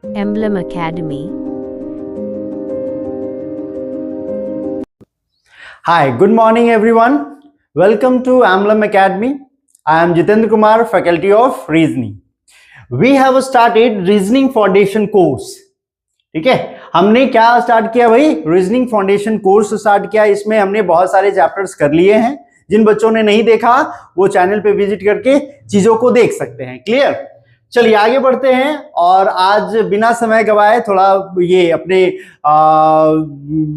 Emblem Academy. Hi, good morning everyone. Welcome to Emblem Academy. I am Jitendra Kumar, Faculty of Reasoning. We have started Reasoning Foundation course. ठीक है, हमने क्या start किया भाई? Reasoning foundation course start किया। इसमें हमने बहुत सारे चैप्टर्स कर लिए हैं। जिन बच्चों ने नहीं देखा वो चैनल पे विजिट करके चीजों को देख सकते हैं। क्लियर? चलिए आगे बढ़ते हैं और आज बिना समय गवाए थोड़ा ये अपने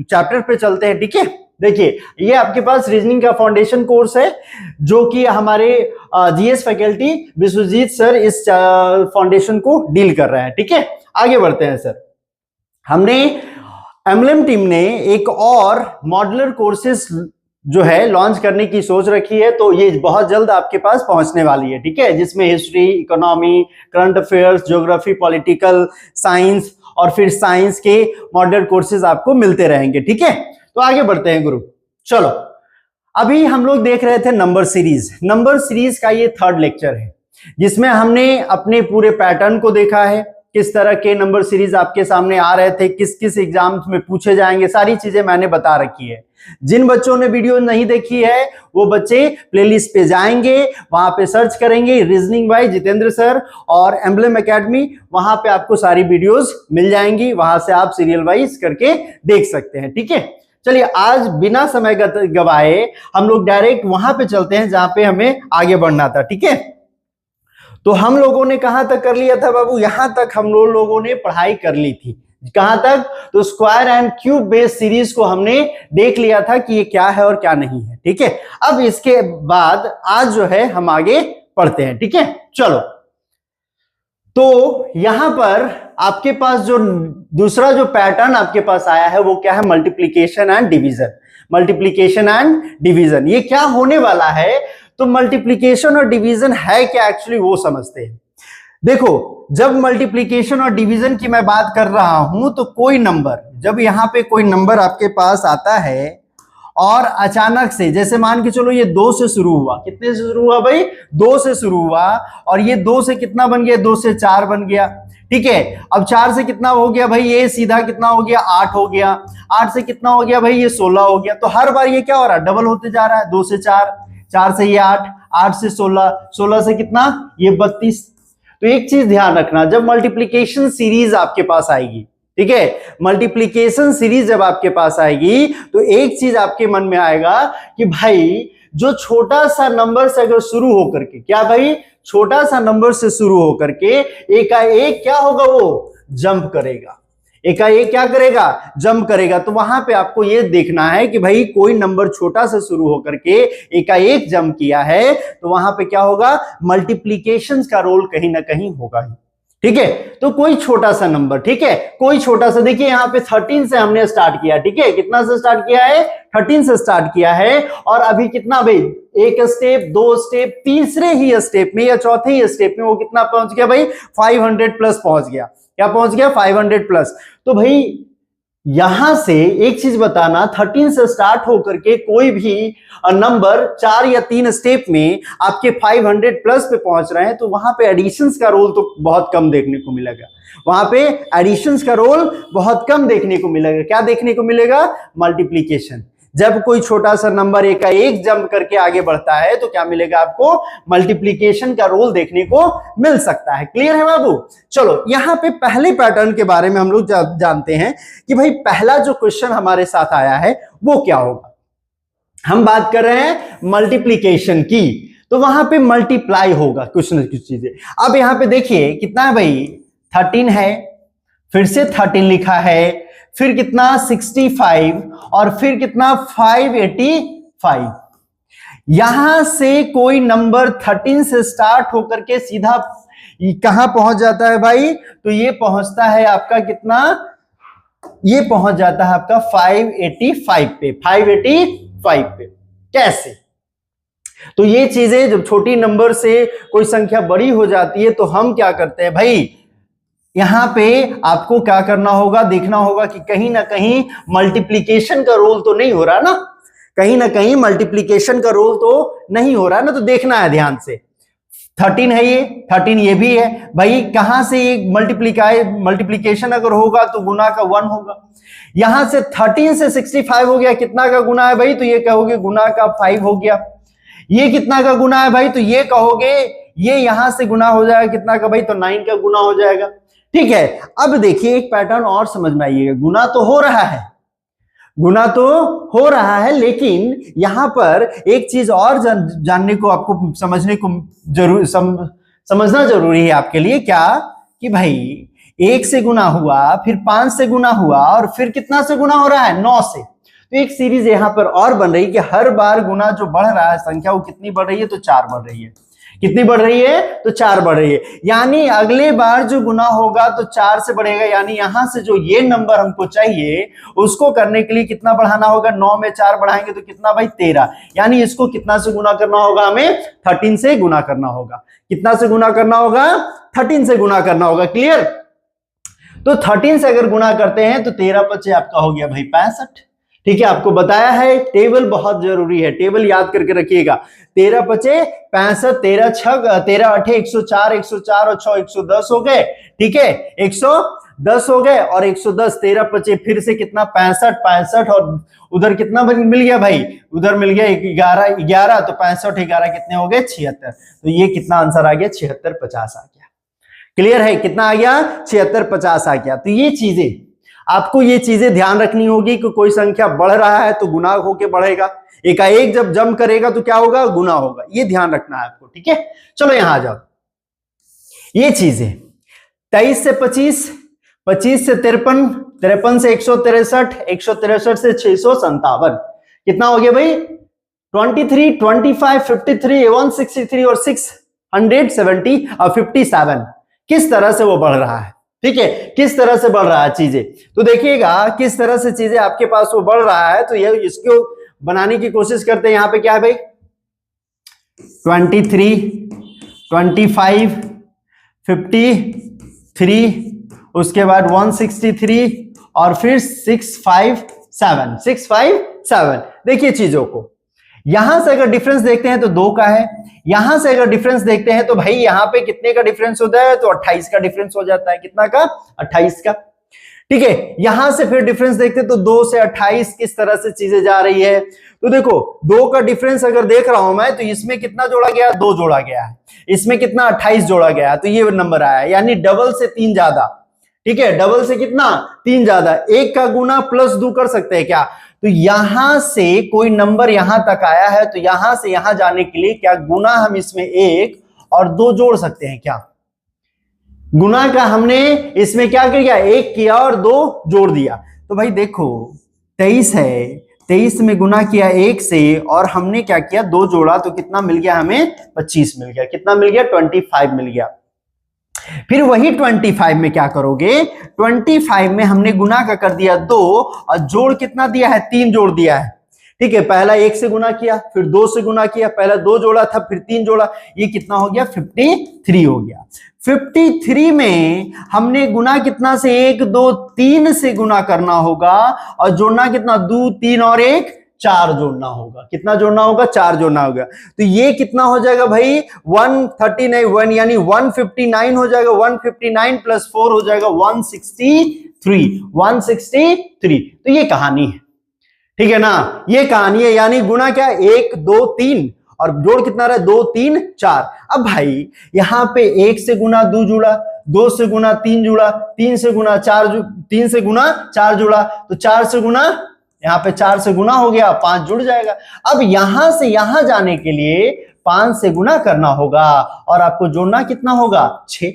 चैप्टर पे चलते हैं। ठीक है, देखिए ये आपके पास रीजनिंग का फाउंडेशन कोर्स है जो कि हमारे जीएस फैकल्टी विश्वजीत सर इस फाउंडेशन को डील कर रहे हैं। ठीक है, आगे बढ़ते हैं सर। हमने एमएलएम टीम ने एक और मॉड्यूलर कोर्सेज जो है लॉन्च करने की सोच रखी है, तो ये बहुत जल्द आपके पास पहुंचने वाली है। ठीक है, जिसमें history, economy, current affairs, geography, political science और फिर साइंस के मॉड्यूलर कोर्सेज आपको मिलते रहेंगे। ठीक है, तो आगे बढ़ते हैं गुरु। चलो, अभी हम लोग देख रहे थे नंबर सीरीज। नंबर सीरीज का ये थर्ड लेक्चर है जिसमें हमने अपने पूरे पैटर्न को देखा है, किस तरह के नंबर सीरीज आपके सामने आ रहे थे, किस किस एग्जाम्स में पूछे जाएंगे, सारी चीजें मैंने बता रखी है। जिन बच्चों ने वीडियो नहीं देखी है वो बच्चे प्लेलिस्ट पे जाएंगे, वहां पे सर्च करेंगे रीजनिंग बाय जितेंद्र सर और एम्बलम एकेडमी, वहां पे आपको सारी वीडियोस मिल जाएंगी। वहां से आप सीरियल वाइज करके देख सकते हैं। ठीक है, चलिए आज बिना समय गवाए हम लोग डायरेक्ट वहां पे चलते हैं जहां पे हमें आगे बढ़ना था। ठीक है, तो हम लोगों ने कहां तक कर लिया था बाबू? यहां तक हम लोगों ने पढ़ाई कर ली थी। कहां तक? तो square and cube based series को हमने देख लिया था कि ये क्या है और क्या नहीं है। ठीक है, अब इसके बाद आज जो है हम आगे पढ़ते हैं। ठीक है, चलो, तो यहां पर आपके पास जो दूसरा जो पैटर्न आपके पास आया है वो क्या है? Multiplication and division. Multiplication and division ये क्या होने वाला है? तो मल्टीप्लीकेशन और डिवीजन है क्या एक्चुअली वो समझते हैं। देखो, जब मल्टीप्लीकेशन और डिवीजन की मैं बात कर रहा हूं तो कोई नंबर, जब यहां पे कोई नंबर आपके पास आता है और अचानक से, जैसे मान के चलो ये 2 से शुरू हुआ। कितने से शुरू हुआ भाई? 2 से शुरू हुआ और ये 2 से कितना बन गया? 2 से 4 बन गया। ठीक है, अब 4 से कितना हो गया भाई? ये सीधा कितना हो गया? 8 हो गया। 8 से कितना हो गया भाई? ये 16 हो गया। तो हर बार ये क्या हो रहा है? डबल होते जा रहा है। 2 से 4, 4 से ये 8, 8 से 16, 16 से कितना? ये 32। तो एक चीज ध्यान रखना, जब मल्टीप्लीकेशन सीरीज आपके पास आएगी, ठीक है, मल्टीप्लीकेशन सीरीज जब आपके पास आएगी तो एक चीज आपके मन में आएगा कि भाई जो छोटा सा नंबर से अगर शुरू होकर के, क्या भाई? छोटा सा नंबर से शुरू होकर के एकाएक क्या होगा? वो जंप करेगा। एकाएक क्या करेगा? जंप करेगा। तो वहां पे आपको ये देखना है कि भाई कोई नंबर छोटा से शुरू होकर के एकाएक जंप किया है तो वहां पे क्या होगा? मल्टीप्लीकेशन का रोल कहीं ना कहीं होगा ही। ठीक है, तो कोई छोटा सा नंबर, ठीक है, कोई छोटा सा, देखिए यहाँ पे 13 से हमने स्टार्ट किया। ठीक है, कितना से स्टार्ट किया है? 13 से स्टार्ट किया है और अभी कितना भाई? एक स्टेप, 2 स्टेप, तीसरे ही स्टेप में या चौथे ही स्टेप में वो कितना पहुंच गया भाई? 500 प्लस पहुंच गया। क्या पहुंच गया? 500 प्लस। तो भाई यहां से एक चीज बताना, 13 से स्टार्ट होकर के कोई भी नंबर 4 या 3 स्टेप में आपके 500 प्लस पे पहुंच रहे हैं तो वहां पे एडिशंस का रोल तो बहुत कम देखने को मिलेगा। वहां पे एडिशंस का रोल बहुत कम देखने को मिलेगा। क्या देखने को मिलेगा? मल्टीप्लीकेशन। जब कोई छोटा सा नंबर एकाएक जंप करके आगे बढ़ता है तो क्या मिलेगा आपको? मल्टीप्लीकेशन का रोल देखने को मिल सकता है। क्लियर है बाबू? चलो, यहां पे पहले पैटर्न के बारे में हम लोग जानते हैं कि भाई पहला जो क्वेश्चन हमारे साथ आया है वो क्या होगा। हम बात कर रहे हैं मल्टीप्लीकेशन की, तो वहां पे मल्टीप्लाई होगा कुछ न कुछ चीजें। अब यहां पे देखिए कितना है भाई? 13 है, फिर से 13 लिखा है, फिर कितना? 65 और फिर कितना? 585। यहां से कोई नंबर 13 से स्टार्ट होकर के सीधा कहां पहुंच जाता है भाई? तो ये पहुंचता है आपका कितना? ये पहुंच जाता है आपका 585 पे। 585 पे कैसे? तो ये चीजें जब छोटी नंबर से कोई संख्या बड़ी हो जाती है तो हम क्या करते हैं भाई? यहां पे आपको क्या करना होगा? देखना होगा कि कहीं ना कहीं मल्टीप्लीकेशन का रोल तो नहीं हो रहा ना, कहीं ना कहीं मल्टीप्लीकेशन का रोल तो नहीं हो रहा ना, तो देखना है ध्यान से। 13 है, ये 13 ये भी है भाई। कहां से ये मल्टीप्लीकेशन अगर होगा तो गुना का 1 होगा। यहां से 13 से 65 हो गया, कितना का गुना है भाई? तो ये कहोगे गुना का 5 हो गया। ये कितना का गुना है भाई? तो ये कहोगे ये यहां से गुना हो जाएगा कितना का भाई? तो 9 का गुना हो जाएगा। ठीक है, अब देखिए एक पैटर्न और समझ में आइएगा। गुना तो हो रहा है, गुना तो हो रहा है, लेकिन यहां पर एक चीज और जानने को, आपको समझने को समझना जरूरी है आपके लिए। क्या कि भाई 1 से गुना हुआ, फिर 5 से गुना हुआ, और फिर कितना से गुना हो रहा है? 9 से। तो एक सीरीज यहां पर और बन रही है कि हर बार गुना जो बढ़ रहा है संख्या, वो कितनी बढ़ रही है? तो 4 बढ़ रही है। कितनी बढ़ रही है? तो 4 बढ़ रही है। यानी अगले बार जो गुना होगा तो 4 से बढ़ेगा। यानी यहां से जो ये नंबर हमको चाहिए उसको करने के लिए कितना बढ़ाना होगा? 9 में 4 बढ़ाएंगे तो कितना भाई? 13। यानी इसको कितना से गुना करना होगा? हमें 13 से गुना करना होगा। कितना से गुना करना होगा? 13 से गुना करना होगा। क्लियर? तो 13 से अगर गुना करते हैं तो 13 पचे आपका हो गया भाई 65। ठीक है, आपको बताया है टेबल बहुत जरूरी है, टेबल याद करके रखिएगा। 13 पचे 65, 13 छग 13 अठे 104, 104 और 6 110 हो गए। ठीक है, 110 हो गए और 110, 13 पचे फिर से कितना? 65, 65 और उधर कितना मिल गया भाई? उधर मिल गया 11, 11 तो 65 11 कितने हो गए? 76। तो ये कितना आंसर आ गया? 76 50 आ गया। क्लियर है? कितना आ गया? 76 50 आ गया। तो ये चीजें आपको, ये चीजें ध्यान रखनी होगी कि कोई संख्या बढ़ रहा है तो गुना होके बढ़ेगा, एकाएक जब जम करेगा तो क्या होगा? गुना होगा। ये ध्यान रखना है आपको। ठीक है, चलो यहां आ जाओ। ये चीजें 23 से 25, 25 से 53, 53 से 163, 163 से 657, कितना हो गया भाई? 23, 25, 53, 163 और 670 और 57। किस तरह से वो बढ़ रहा है? ठीक है, किस तरह से बढ़ रहा है चीजें, तो देखिएगा किस तरह से चीजें आपके पास वो बढ़ रहा है। तो ये इसको बनाने की कोशिश करते हैं। यहां पे क्या है भाई? 23, 25, 53, उसके बाद 163 और फिर 657, 657। देखिए चीजों को, यहां से अगर डिफरेंस देखते हैं तो 2 का है, यहां से अगर डिफरेंस देखते हैं तो भाई यहां पे कितने का डिफरेंस होता है? तो 28 का डिफरेंस हो जाता है। कितना का? 28 का। ठीक है, यहां से फिर डिफरेंस देखते हैं तो 2 से 28, किस तरह से चीजें जा रही है। तो देखो 2 का डिफरेंस अगर देख रहा हूं मैं, तो इसमें कितना जोड़ा गया? 2 जोड़ा गया है। इसमें कितना? 28 जोड़ा गया है, तो ये नंबर आया, यानी डबल से 3 ज्यादा। ठीक है, डबल से कितना? 3 ज्यादा। 1 का गुना प्लस 2 कर सकते हैं क्या? तो यहां से कोई नंबर यहां तक आया है, तो यहां से यहां जाने के लिए क्या गुना हम इसमें 1 और 2 जोड़ सकते हैं क्या? गुना का हमने इसमें क्या किया? 1 किया और 2 जोड़ दिया। तो भाई देखो 23 है, 23 में गुना किया 1 से और हमने क्या किया? 2 जोड़ा, तो कितना मिल गया हमें? 25 मिल गया। कितना मिल गया? 25 मिल गया। फिर वही 25 में क्या करोगे? 25 में हमने गुना का कर दिया 2 और जोड़ कितना दिया है? 3 जोड़ दिया है। ठीक है, पहला 1 से गुना किया, फिर 2 से गुना किया, पहला 2 जोड़ा था, फिर 3 जोड़ा, ये कितना हो गया? 53 हो गया। 53 में हमने गुना कितना से? 1 2 3 से गुना करना होगा और जोड़ना कितना? 2 3 और 1 4 जोड़ना होगा। कितना जोड़ना होगा? 4 जोड़ना होगा। तो ये कितना हो जाएगा भाई? 139 1 यानी 159 हो जाएगा। 159 प्लस 4 हो जाएगा 163, 163। तो ये कहानी है। ठीक है ना, ये कहानी है। यानी गुना क्या? 1 2 3 और जोड़ कितना रहा? 2 3 4। अब भाई यहां पे 1 से गुना 2 जुड़ा, 2 से गुना 3 जुड़ा, 3 से गुना 4 3 से गुना 4 जुड़ा, तो 4 से गुना, यहां पे 4 से गुना हो गया, 5 जुड़ जाएगा। अब यहां से यहां जाने के लिए 5 से गुना करना होगा और आपको जोड़ना कितना होगा? 6।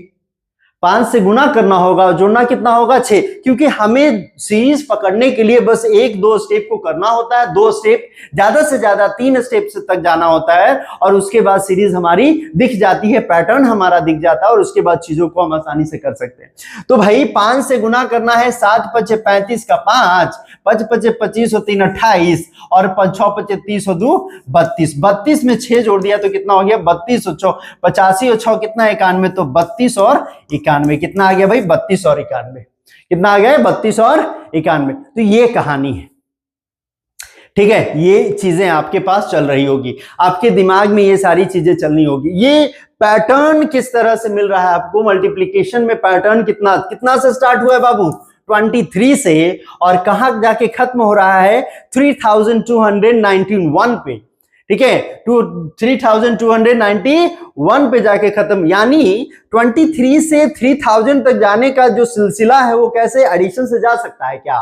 5 से गुना करना होगा, जोड़ना कितना होगा? 6। क्योंकि हमें सीरीज पकड़ने के लिए बस 1-2 स्टेप को करना होता है, 2 स्टेप, ज्यादा से ज्यादा 3 स्टेप से तक जाना होता है और उसके बाद सीरीज हमारी दिख जाती है, पैटर्न हमारा दिख जाता है और उसके बाद चीजों को हम आसानी से कर सकते हैं। तो भाई 5 से गुना करना है, 7 पचे 35 का 5, 5 पचे 25 और 3 28 और 6 पचे 30 और 2 32। 32 में 6 जोड़ दिया तो कितना हो गया? 32 और 6 85 और 6 कितना? 91। तो 32 और 91 कितना आ गया भाई? 32 और 91। कितना आ गया? 32 और 91। तो ये कहानी है। ठीक है, ये चीजें आपके पास चल रही होगी, आपके दिमाग में ये सारी चीजें चलनी होगी। ये पैटर्न किस तरह से मिल रहा है आपको, मल्टीप्लिकेशन में पैटर्न कितना कितना से स्टार्ट हुआ है बाबू, 23 से, और कहां जाके खत्म हो रहा है, 3291 पे। ठीक है, 3291 पे जाके खत्म, यानी 23 से 3000 तक जाने का जो सिलसिला है वो कैसे एडिशन से जा सकता है क्या,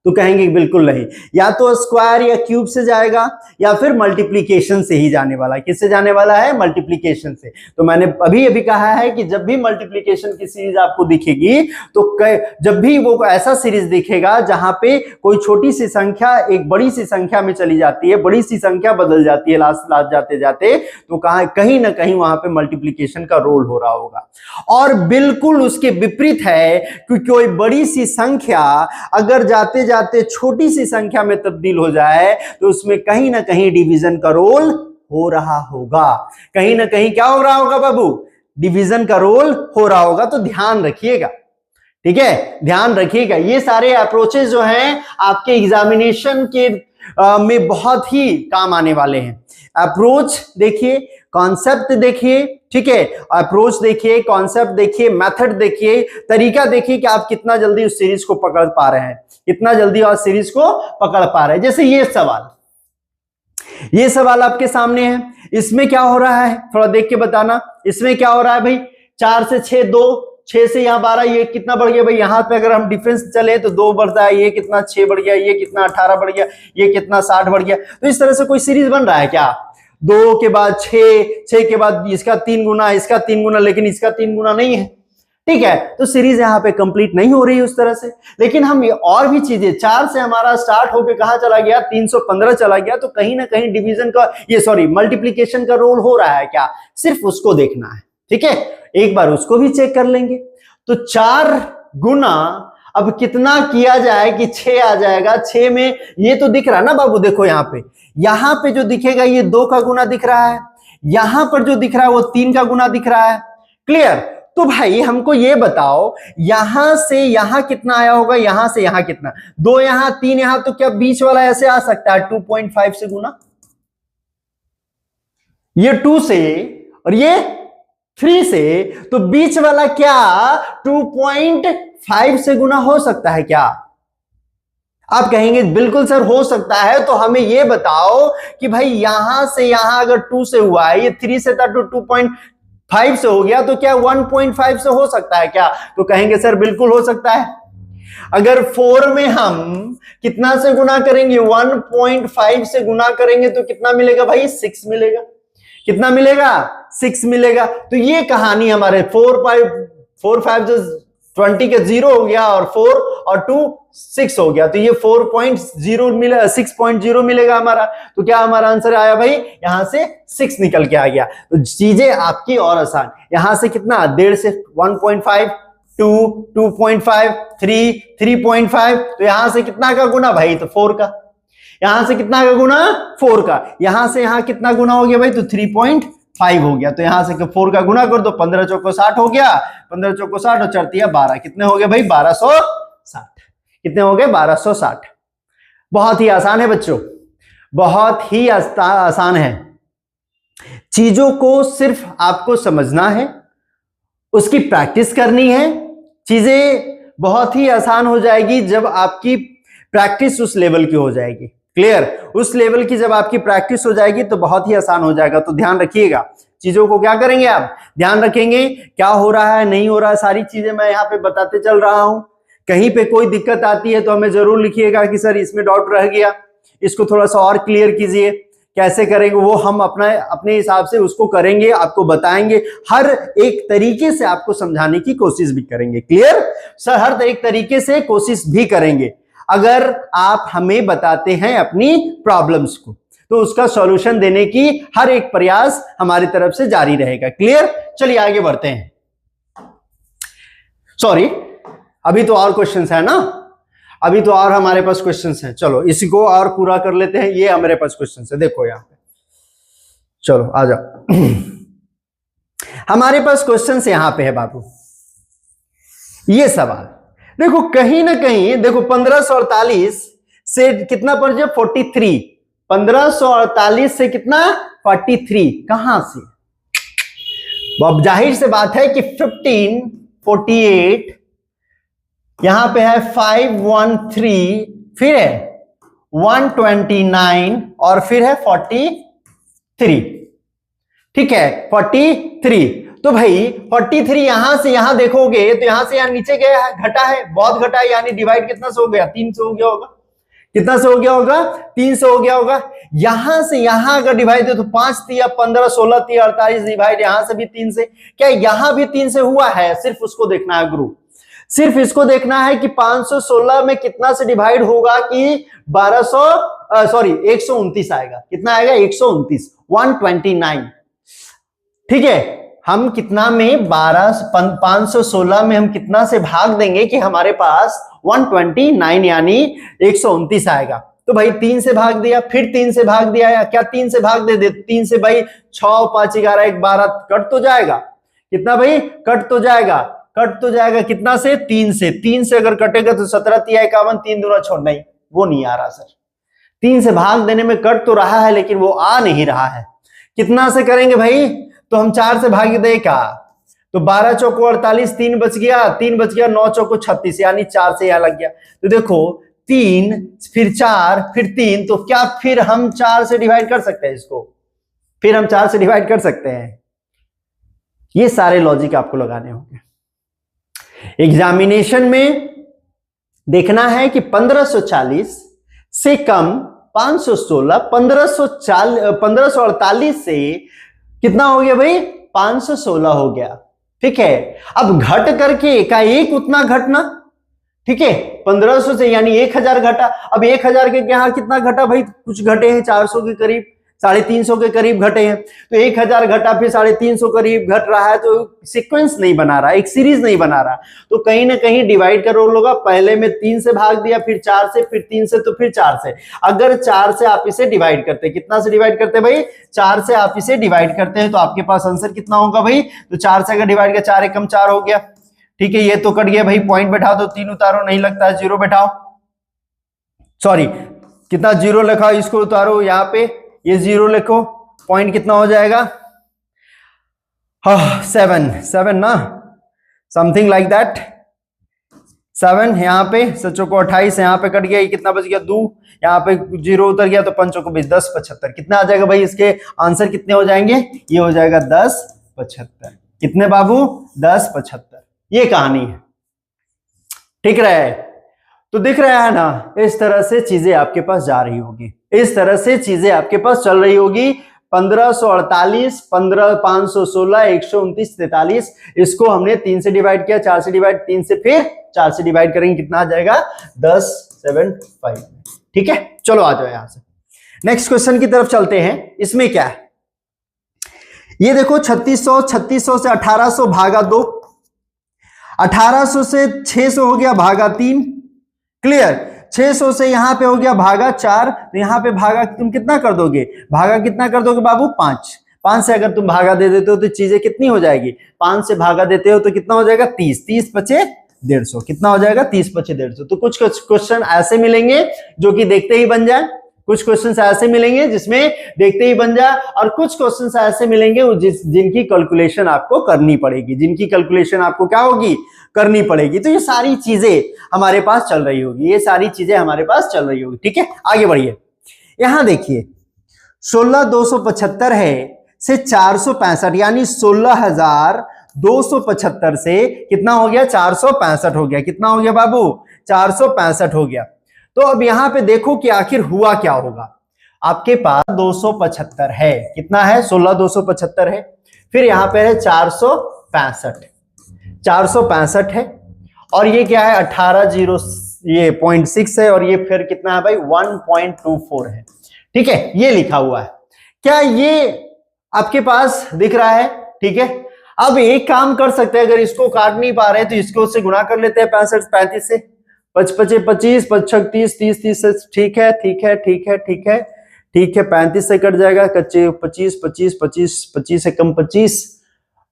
तो कहेंगे बिल्कुल नहीं, या तो स्क्वायर या क्यूब से जाएगा या फिर मल्टीप्लिकेशन से ही जाने वाला है। किससे जाने वाला है, मल्टीप्लिकेशन से। तो मैंने अभी अभी कहा है कि जब भी मल्टीप्लिकेशन की सीरीज आपको दिखेगी तो जब भी वो ऐसा सीरीज दिखेगा जहां पे कोई छोटी सी संख्या एक बड़ी सी संख्या में चली जाती है, बड़ी सी संख्या बदल जाती है लास्ट जाते जाते, तो कहीं ना कहीं वहां पे मल्टीप्लिकेशन का रोल हो रहा होगा। और बिल्कुल उसके विपरीत है कि कोई बड़ी सी संख्या अगर जाते जाते छोटी सी संख्या में तब्दील हो जाए तो उसमें कहीं ना कहीं डिवीजन का रोल हो रहा होगा। कहीं ना कहीं क्या हो रहा होगा बाबू, डिवीजन का रोल हो रहा होगा। तो ध्यान रखिएगा, ठीक है, ध्यान रखिएगा। ये सारे अप्रोचेस जो हैं आपके एग्जामिनेशन के में बहुत ही काम आने वाले हैं। अप्रोच देखिए, कॉन्सेप्ट देखिए, ठीक है, अप्रोच देखिए, कॉन्सेप्ट देखिए, मेथड देखिए, तरीका देखिए कि आप कितना जल्दी उस सीरीज को पकड़ पा रहे हैं, कितना जल्दी और सीरीज को पकड़ पा रहे हैं। जैसे ये सवाल आपके सामने है, इसमें क्या हो रहा है थोड़ा देख के बताना। इसमें क्या हो रहा है भाई, 4 से 6 2, 6 से यहां 12, ये कितना बढ़ गया भाई, यहां पे अगर हम डिफरेंस चले तो 2 बढ़ता है, ये कितना 6 बढ़ गया, ये कितना 18 बढ़ गया, ये कितना 60 बढ़ गया। तो इस तरह से कोई सीरीज बन रहा है क्या, 2 के बाद 6, 6 के बाद इसका 3 गुना, इसका 3 गुना, लेकिन इसका 3 गुना नहीं है। ठीक है, तो सीरीज यहां पे कंप्लीट नहीं हो रही है उस तरह से। लेकिन हम ये और भी चीजें, 4 से हमारा स्टार्ट होके कहां चला गया, 315 चला गया, तो कहीं ना कहीं डिवीजन का मल्टीप्लिकेशन का रोल हो रहा है क्या, सिर्फ उसको देखना है। ठीक है, एक बार उसको भी चेक कर लेंगे। तो 4 गुना अब कितना किया जाए कि 6 आ जाएगा। 6 में ये तो दिख रहा है ना बाबू, देखो यहां पे जो दिखेगा ये 2 का गुना दिख रहा है, यहां पर जो दिख रहा है वो 3 का गुना दिख रहा है। क्लियर। तो भाई हमको ये बताओ, यहां से यहां कितना आया होगा, यहां से यहां कितना, 2 यहां 3 यहां, तो क्या बीच वाला ऐसे आ सकता है 2.5 से गुना, ये 2 से और ये 3 से, तो बीच वाला क्या 2.5 से गुना हो सकता है क्या। आप कहेंगे बिल्कुल सर हो सकता है। तो हमें यह बताओ कि भाई यहां से यहां अगर 2 से हुआ है, ये 3 से था तो 2.5 से हो गया, तो क्या 1.5 से हो सकता है क्या, तो कहेंगे सर बिल्कुल हो सकता है। अगर 4 में हम कितना से गुना करेंगे, 1.5 से गुना करेंगे तो कितना मिलेगा भाई, 6 मिलेगा। कितना मिलेगा, 6 मिलेगा। तो ये कहानी हमारे 4 5 जो 20 के 0 हो गया, और 4 और 2 6 हो गया, तो ये 4.0 मिला, 6.0 मिलेगा हमारा। तो क्या हमारा आंसर आया भाई, यहां से 6 निकल के आ गया। तो चीजें आपकी और आसान, यहां से कितना 1.5 से 1.5, 2 2.5, 3 3.5, तो यहां से कितना का गुना भाई, तो 4 का। यहां से कितना का गुना, 4 का। यहां से यहां कितना गुना हो गया भाई, तो 3.5 हो गया। तो यहां से 4 का गुना कर दो, 15 चौको 60 हो गया, 15 चौको 60 और 4 12, कितने हो गए भाई 1260। कितने हो गए 1260। बहुत ही आसान है बच्चों, बहुत ही आसान है। चीजों को सिर्फ आपको समझना है, उसकी प्रैक्टिस करनी है। चीजें बहुत ही आसान हो जाएगी जब आपकी प्रैक्टिस उस लेवल की हो जाएगी। क्लियर। उस लेवल की जब आपकी प्रैक्टिस हो जाएगी तो बहुत ही आसान हो जाएगा। तो ध्यान रखिएगा, चीजों को क्या करेंगे आप, ध्यान रखेंगे, क्या हो रहा है नहीं हो रहा है, सारी चीजें मैं यहाँ पे बताते चल रहा हूं। कहीं पे कोई दिक्कत आती है तो हमें जरूर लिखिएगा कि सर इसमें डाउट रह गया, इसको थोड़ा सा और क्लियर कीजिए। कैसे करेंगे वो हम अपने हिसाब से उसको करेंगे, आपको बताएंगे, हर एक तरीके से आपको समझाने की कोशिश भी करेंगे। क्लियर सर, हर एक तरीके से कोशिश भी करेंगे। अगर आप हमें बताते हैं अपनी प्रॉब्लम्स को तो उसका सॉल्यूशन देने की हर एक प्रयास हमारी तरफ से जारी रहेगा। क्लियर। चलिए आगे बढ़ते हैं। सॉरी, अभी तो और क्वेश्चंस है ना, अभी तो और हमारे पास क्वेश्चंस हैं। चलो इसी को और पूरा कर लेते हैं। ये हमारे पास क्वेश्चंस है, देखो यहां पे, चलो आ जाओ। हमारे पास क्वेश्चंस यहां पे है बाबू। ये सवाल देखो, कहीं ना कहीं देखो 1548 से कितना पड़ जाए 43, 1548 से कितना 43, कहां से? अब जाहिर से बात है कि 1548 यहां पे है 513, फिर है 129 और फिर है 43, ठीक है 43। तो भाई 43 यहां से यहां देखोगे तो यहां से यहां नीचे गया है, घटा है, बहुत घटा है, यानी डिवाइड कितना से हो गया? 3 से हो गया होगा। कितना से हो गया होगा? 3 से हो गया होगा। यहां से यहां अगर डिवाइड है तो 5 3 15 16 3 48 डिवाइड यहां से भी 3 से, क्या यहां भी 3 से हुआ है? सिर्फ उसको देखना है गुरु, सिर्फ इसको देखना है कि 516 में कितना से डिवाइड होगा कि 129 आएगा। कितना आएगा? 129, 129, ठीक है। हम कितना में 516 में हम कितना से भाग देंगे कि हमारे पास 129 यानी 129 आएगा। तो भाई 3 से भाग दिया, फिर 3 से भाग दिया, या क्या 3 से भाग दे 3 से भाई 6 5 11 1 12 कट तो जाएगा। कितना भाई? कट तो जाएगा, कट तो जाएगा कितना से? 3 से। 3 से अगर कटेगा तो 17 3 51, 3 दूना छोड़, नहीं वो नहीं आ रहा सर। 3 से भाग देने में कट तो रहा है लेकिन वो आ नहीं रहा है। कितना से करेंगे भाई? तो हम 4 से भाग दे क्या? तो 12 चौको 48, 3 बच गया, 3 बच गया, 9 चौको 36 यानी 4 से यहां लग गया। तो देखो 3 फिर 4 फिर 3, तो क्या फिर हम 4 से डिवाइड कर सकते हैं इसको? फिर हम 4 से डिवाइड कर सकते हैं। ये सारे लॉजिक आपको लगाने होंगे। एग्जामिनेशन में देखना है कि 1540 से कम 516, 1548 से कितना हो गया भाई? 516 हो गया, ठीक है। अब घट करके एकाएक उतना घटना, ठीक है, 1500 से यानी 1000 घटा। अब 1000 के यहां कितना घटा भाई? कुछ घटे हैं 400 के करीब, 350 के करीब घटे हैं। तो 1000 घटा फिर 350 करीब घट रहा है, तो सीक्वेंस नहीं बना रहा, एक सीरीज नहीं बना रहा। तो कहीं ना कहीं डिवाइड का रोल होगा। पहले में 3 से भाग दिया, फिर 4 से, फिर 3 से, तो फिर 4 से। अगर 4 से आप इसे डिवाइड करते, कितना से डिवाइड करते भाई? 4 से आप इसे डिवाइड करते हैं तो आपके पास आंसर कितना होगा भाई? तो 4 से अगर डिवाइड किया, 4 एकम 4 हो गया, ठीक है। ये तो कट गया भाई, पॉइंट बैठा दो, 3 उतारो, नहीं लगता है, 0 बैठाओ, सॉरी कितना 0 लिखा, इसको उतारो यहां पे, ये 0 लिखो, पॉइंट कितना हो जाएगा? 7 ना, समथिंग लाइक दैट, 7 यहाँ पे, सचो को 28 यहाँ पे कट गया, ये कितना बच गया? 2, यहाँ पे 0 उतर गया, तो पंचों को 10 75, कितना आ जाएगा भाई? इसके आंसर कितने हो जाएंगे? ये हो जाएगा 10 75। कितने बाबू? 10 75। ये कहानी है, ठीक रहे? तो दिख रहा है ना, इस तरह से चीजें आपके पास जा रही होगी, इस तरह से चीजें आपके पास चल रही होगी। 1548, 516, 129, 43, इसको हमने 3 से डिवाइड किया, 4 से डिवाइड, 3 से, फिर 4 से डिवाइड करेंगे, कितना आ जाएगा? 10 75, ठीक है। चलो आ जाओ यहां से नेक्स्ट क्वेश्चन की तरफ चलते हैं। इसमें क्या है ये देखो, 3600 से 1800 भागा 2, 1800 से 600 हो गया भागा 3, क्लियर। 600 से यहां पे हो गया भागा 4, तो यहां पे भागा तुम कितना कर दोगे? भागा कितना कर दोगे बाबू? 5। 5 से अगर तुम भागा दे देते हो तो चीजें कितनी हो जाएगी? 5 से भागा देते हो तो कितना हो जाएगा? 30, 30 पचे 150, कितना हो जाएगा? 30 पचे 150। तो कुछ क्वेश्चन ऐसे मिलेंगे जो कि देखते ही बन जाए, कुछ क्वेश्चंस ऐसे मिलेंगे जिसमें देखते ही बन जाए, और कुछ क्वेश्चंस ऐसे मिलेंगे जिनकी कैलकुलेशन आपको करनी पड़ेगी, जिनकी कैलकुलेशन आपको क्या होगी? करनी पड़ेगी। तो ये सारी चीजें हमारे पास चल रही होगी, ये सारी चीजें हमारे पास चल रही होगी, ठीक है। आगे बढ़िए, यहां देखिए 16275 है से 465, यानी 16275 से कितना हो गया? 465 हो गया। कितना हो गया बाबू? 465 हो गया। तो अब यहां पे देखो कि आखिर हुआ क्या होगा। आपके पास 275 है, कितना है? 16275 है, फिर यहां पे है 465, 465 है, और ये क्या है? 18 ये 0.6 है, और ये फिर कितना है भाई? 1.24 है, ठीक है, ये लिखा हुआ है। क्या ये आपके पास दिख रहा है? ठीक है। अब एक काम कर सकते हैं, अगर इसको काट नहीं पा रहे तो इसको से गुणा कर लेते हैं, 65 35 से, 5 5 25, 5 6 30, 30 30 से, ठीक है ठीक है ठीक है ठीक है ठीक है, 35 से कट जाएगा, कच्चे 25 25 25 25 से कम 25,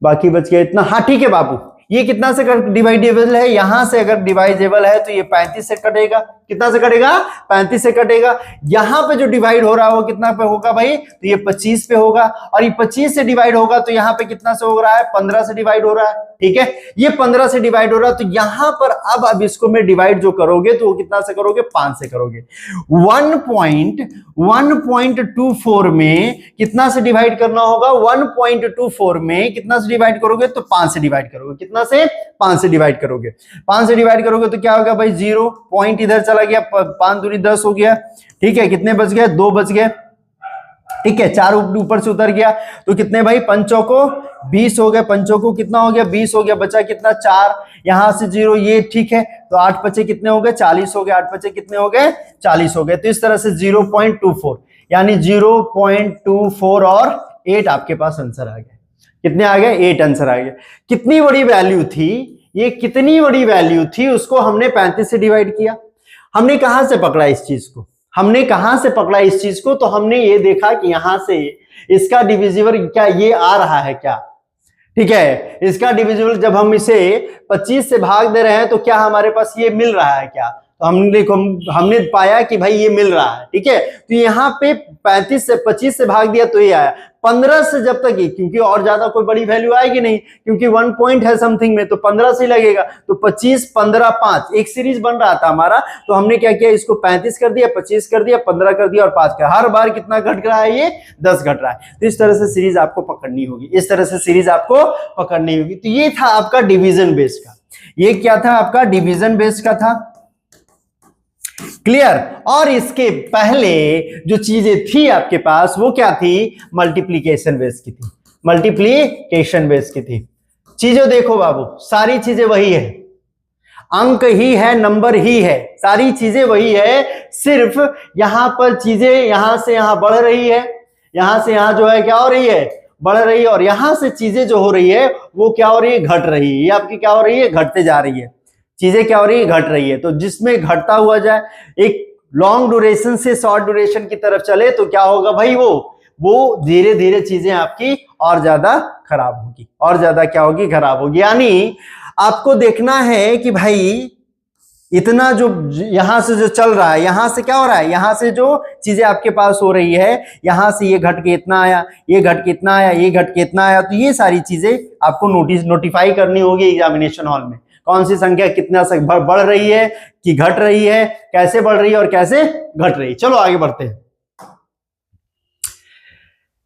बाकी बच गया इतना। हाँ ठीक है बाबू, ये कितना से डिवाइडेबल है, यहां से अगर डिवाइडेबल है तो ये 35 से कटेगा, कितना से कटेगा, 35 से कटेगा। यहां पे जो डिवाइड हो रहा है वो कितना पे होगा भाई, तो ये 25 पे होगा, और ये 25 से डिवाइड होगा तो यहां पे कितना से हो रहा है, 15 से डिवाइड हो रहा है, ठीक है, ये 15 से डिवाइड हो रहा है। तो यहां पर अब इसको में डिवाइड जो करोगे तो वो कितना से करोगे, 5 से करोगे। 1.24 में कितना से डिवाइड करना होगा, 1.24 में कितना से डिवाइड करोगे, तो 5 से डिवाइड करोगे, कितना से, 5 से डिवाइड करोगे। 5 से डिवाइड करोगे तो क्या होगा भाई, 0 पॉइंट इधर चला गया, 5 दूनी 10 हो गया, ठीक है, कितने बच गए, 2 बच गए, ठीक है, 4 ऊपर से उतर गया, तो कितने भाई, 5 चौको 20 हो गए, 5 चौको कितना हो गया, 20 हो गया, बचा कितना, 4, यहां से 0, ये ठीक है, तो 8 बचे कितने हो गए, 40 हो गए, 8 बचे कितने हो गए, 40 हो गए। तो इस तरह से 0.24 यानी 0.24 और 8 आपके पास आंसर आ गया। कितने आ गए, 8 आंसर आ गया। कितनी बड़ी वैल्यू थी ये, कितनी बड़ी वैल्यू थी, उसको हमने 35 से डिवाइड किया। हमने कहां से पकड़ा इस चीज को, हमने कहां से पकड़ा इस चीज को, तो हमने ये देखा कि यहां से इसका डिविजिबल क्या ये आ रहा है क्या, ठीक है, इसका डिविजिबल जब हम इसे 25 से भाग दे रहे हैं तो क्या हमारे पास ये मिल रहा है क्या, तो हमने देखो हमने पाया कि भाई ये मिल रहा है, ठीक है। तो यहाँ पे 35 से 25 से भाग दिया तो ये आया, 15 से जब तक ये, क्योंकि और ज्यादा कोई बड़ी वैल्यू आएगी नहीं, क्योंकि 1 पॉइंट है समथिंग में, तो 15 से लगेगा, तो 25 15 5 एक सीरीज बन रहा था हमारा। तो हमने क्या किया, इसको 35 कर दिया, 25 कर दिया, 15 कर दिया और 5 कर, हर बार कितना घट रहा है, ये 10 घट रहा है। तो इस तरह से सीरीज आपको पकड़नी होगी, इस तरह से सीरीज आपको पकड़नी होगी। तो ये था आपका डिवीजन बेस का, ये क्या था आपका डिवीजन बेस का था, क्लियर। और इसके पहले जो चीजें थी आपके पास वो क्या थी, मल्टीप्लीकेशन बेस की थी, मल्टीप्लीकेशन बेस की थी। चीजें देखो बाबू, सारी चीजें वही है, अंक ही है, नंबर ही है, सारी चीजें वही है, सिर्फ यहां पर चीजें यहां से यहां बढ़ रही है, यहां से यहां जो है क्या हो रही है, बढ़ रही है, और यहां से चीजें जो हो रही है वो क्या हो रही है, घट रही है। ये आपकी क्या हो रही है, घटते जा रही है, चीजें क्या हो रही है, घट रही है। तो जिसमें घटता हुआ जाए, एक लॉन्ग ड्यूरेशन से शॉर्ट ड्यूरेशन की तरफ चले तो क्या होगा भाई, वो धीरे धीरे चीजें आपकी और ज्यादा खराब होगी, और ज्यादा क्या होगी, खराब होगी। यानी आपको देखना है कि भाई इतना जो यहां से जो चल रहा है, यहां से क्या हो रहा है, यहां से जो चीजें आपके पास हो रही है, यहां से ये घट के इतना आया, ये घट के इतना आया, ये घट के इतना आया, तो ये सारी चीजें आपको नोटिफाई करनी होगी एग्जामिनेशन हॉल में। कौन सी संख्या कितना बढ़ रही है कि घट रही है, कैसे बढ़ रही है और कैसे घट रही है। चलो आगे बढ़ते हैं,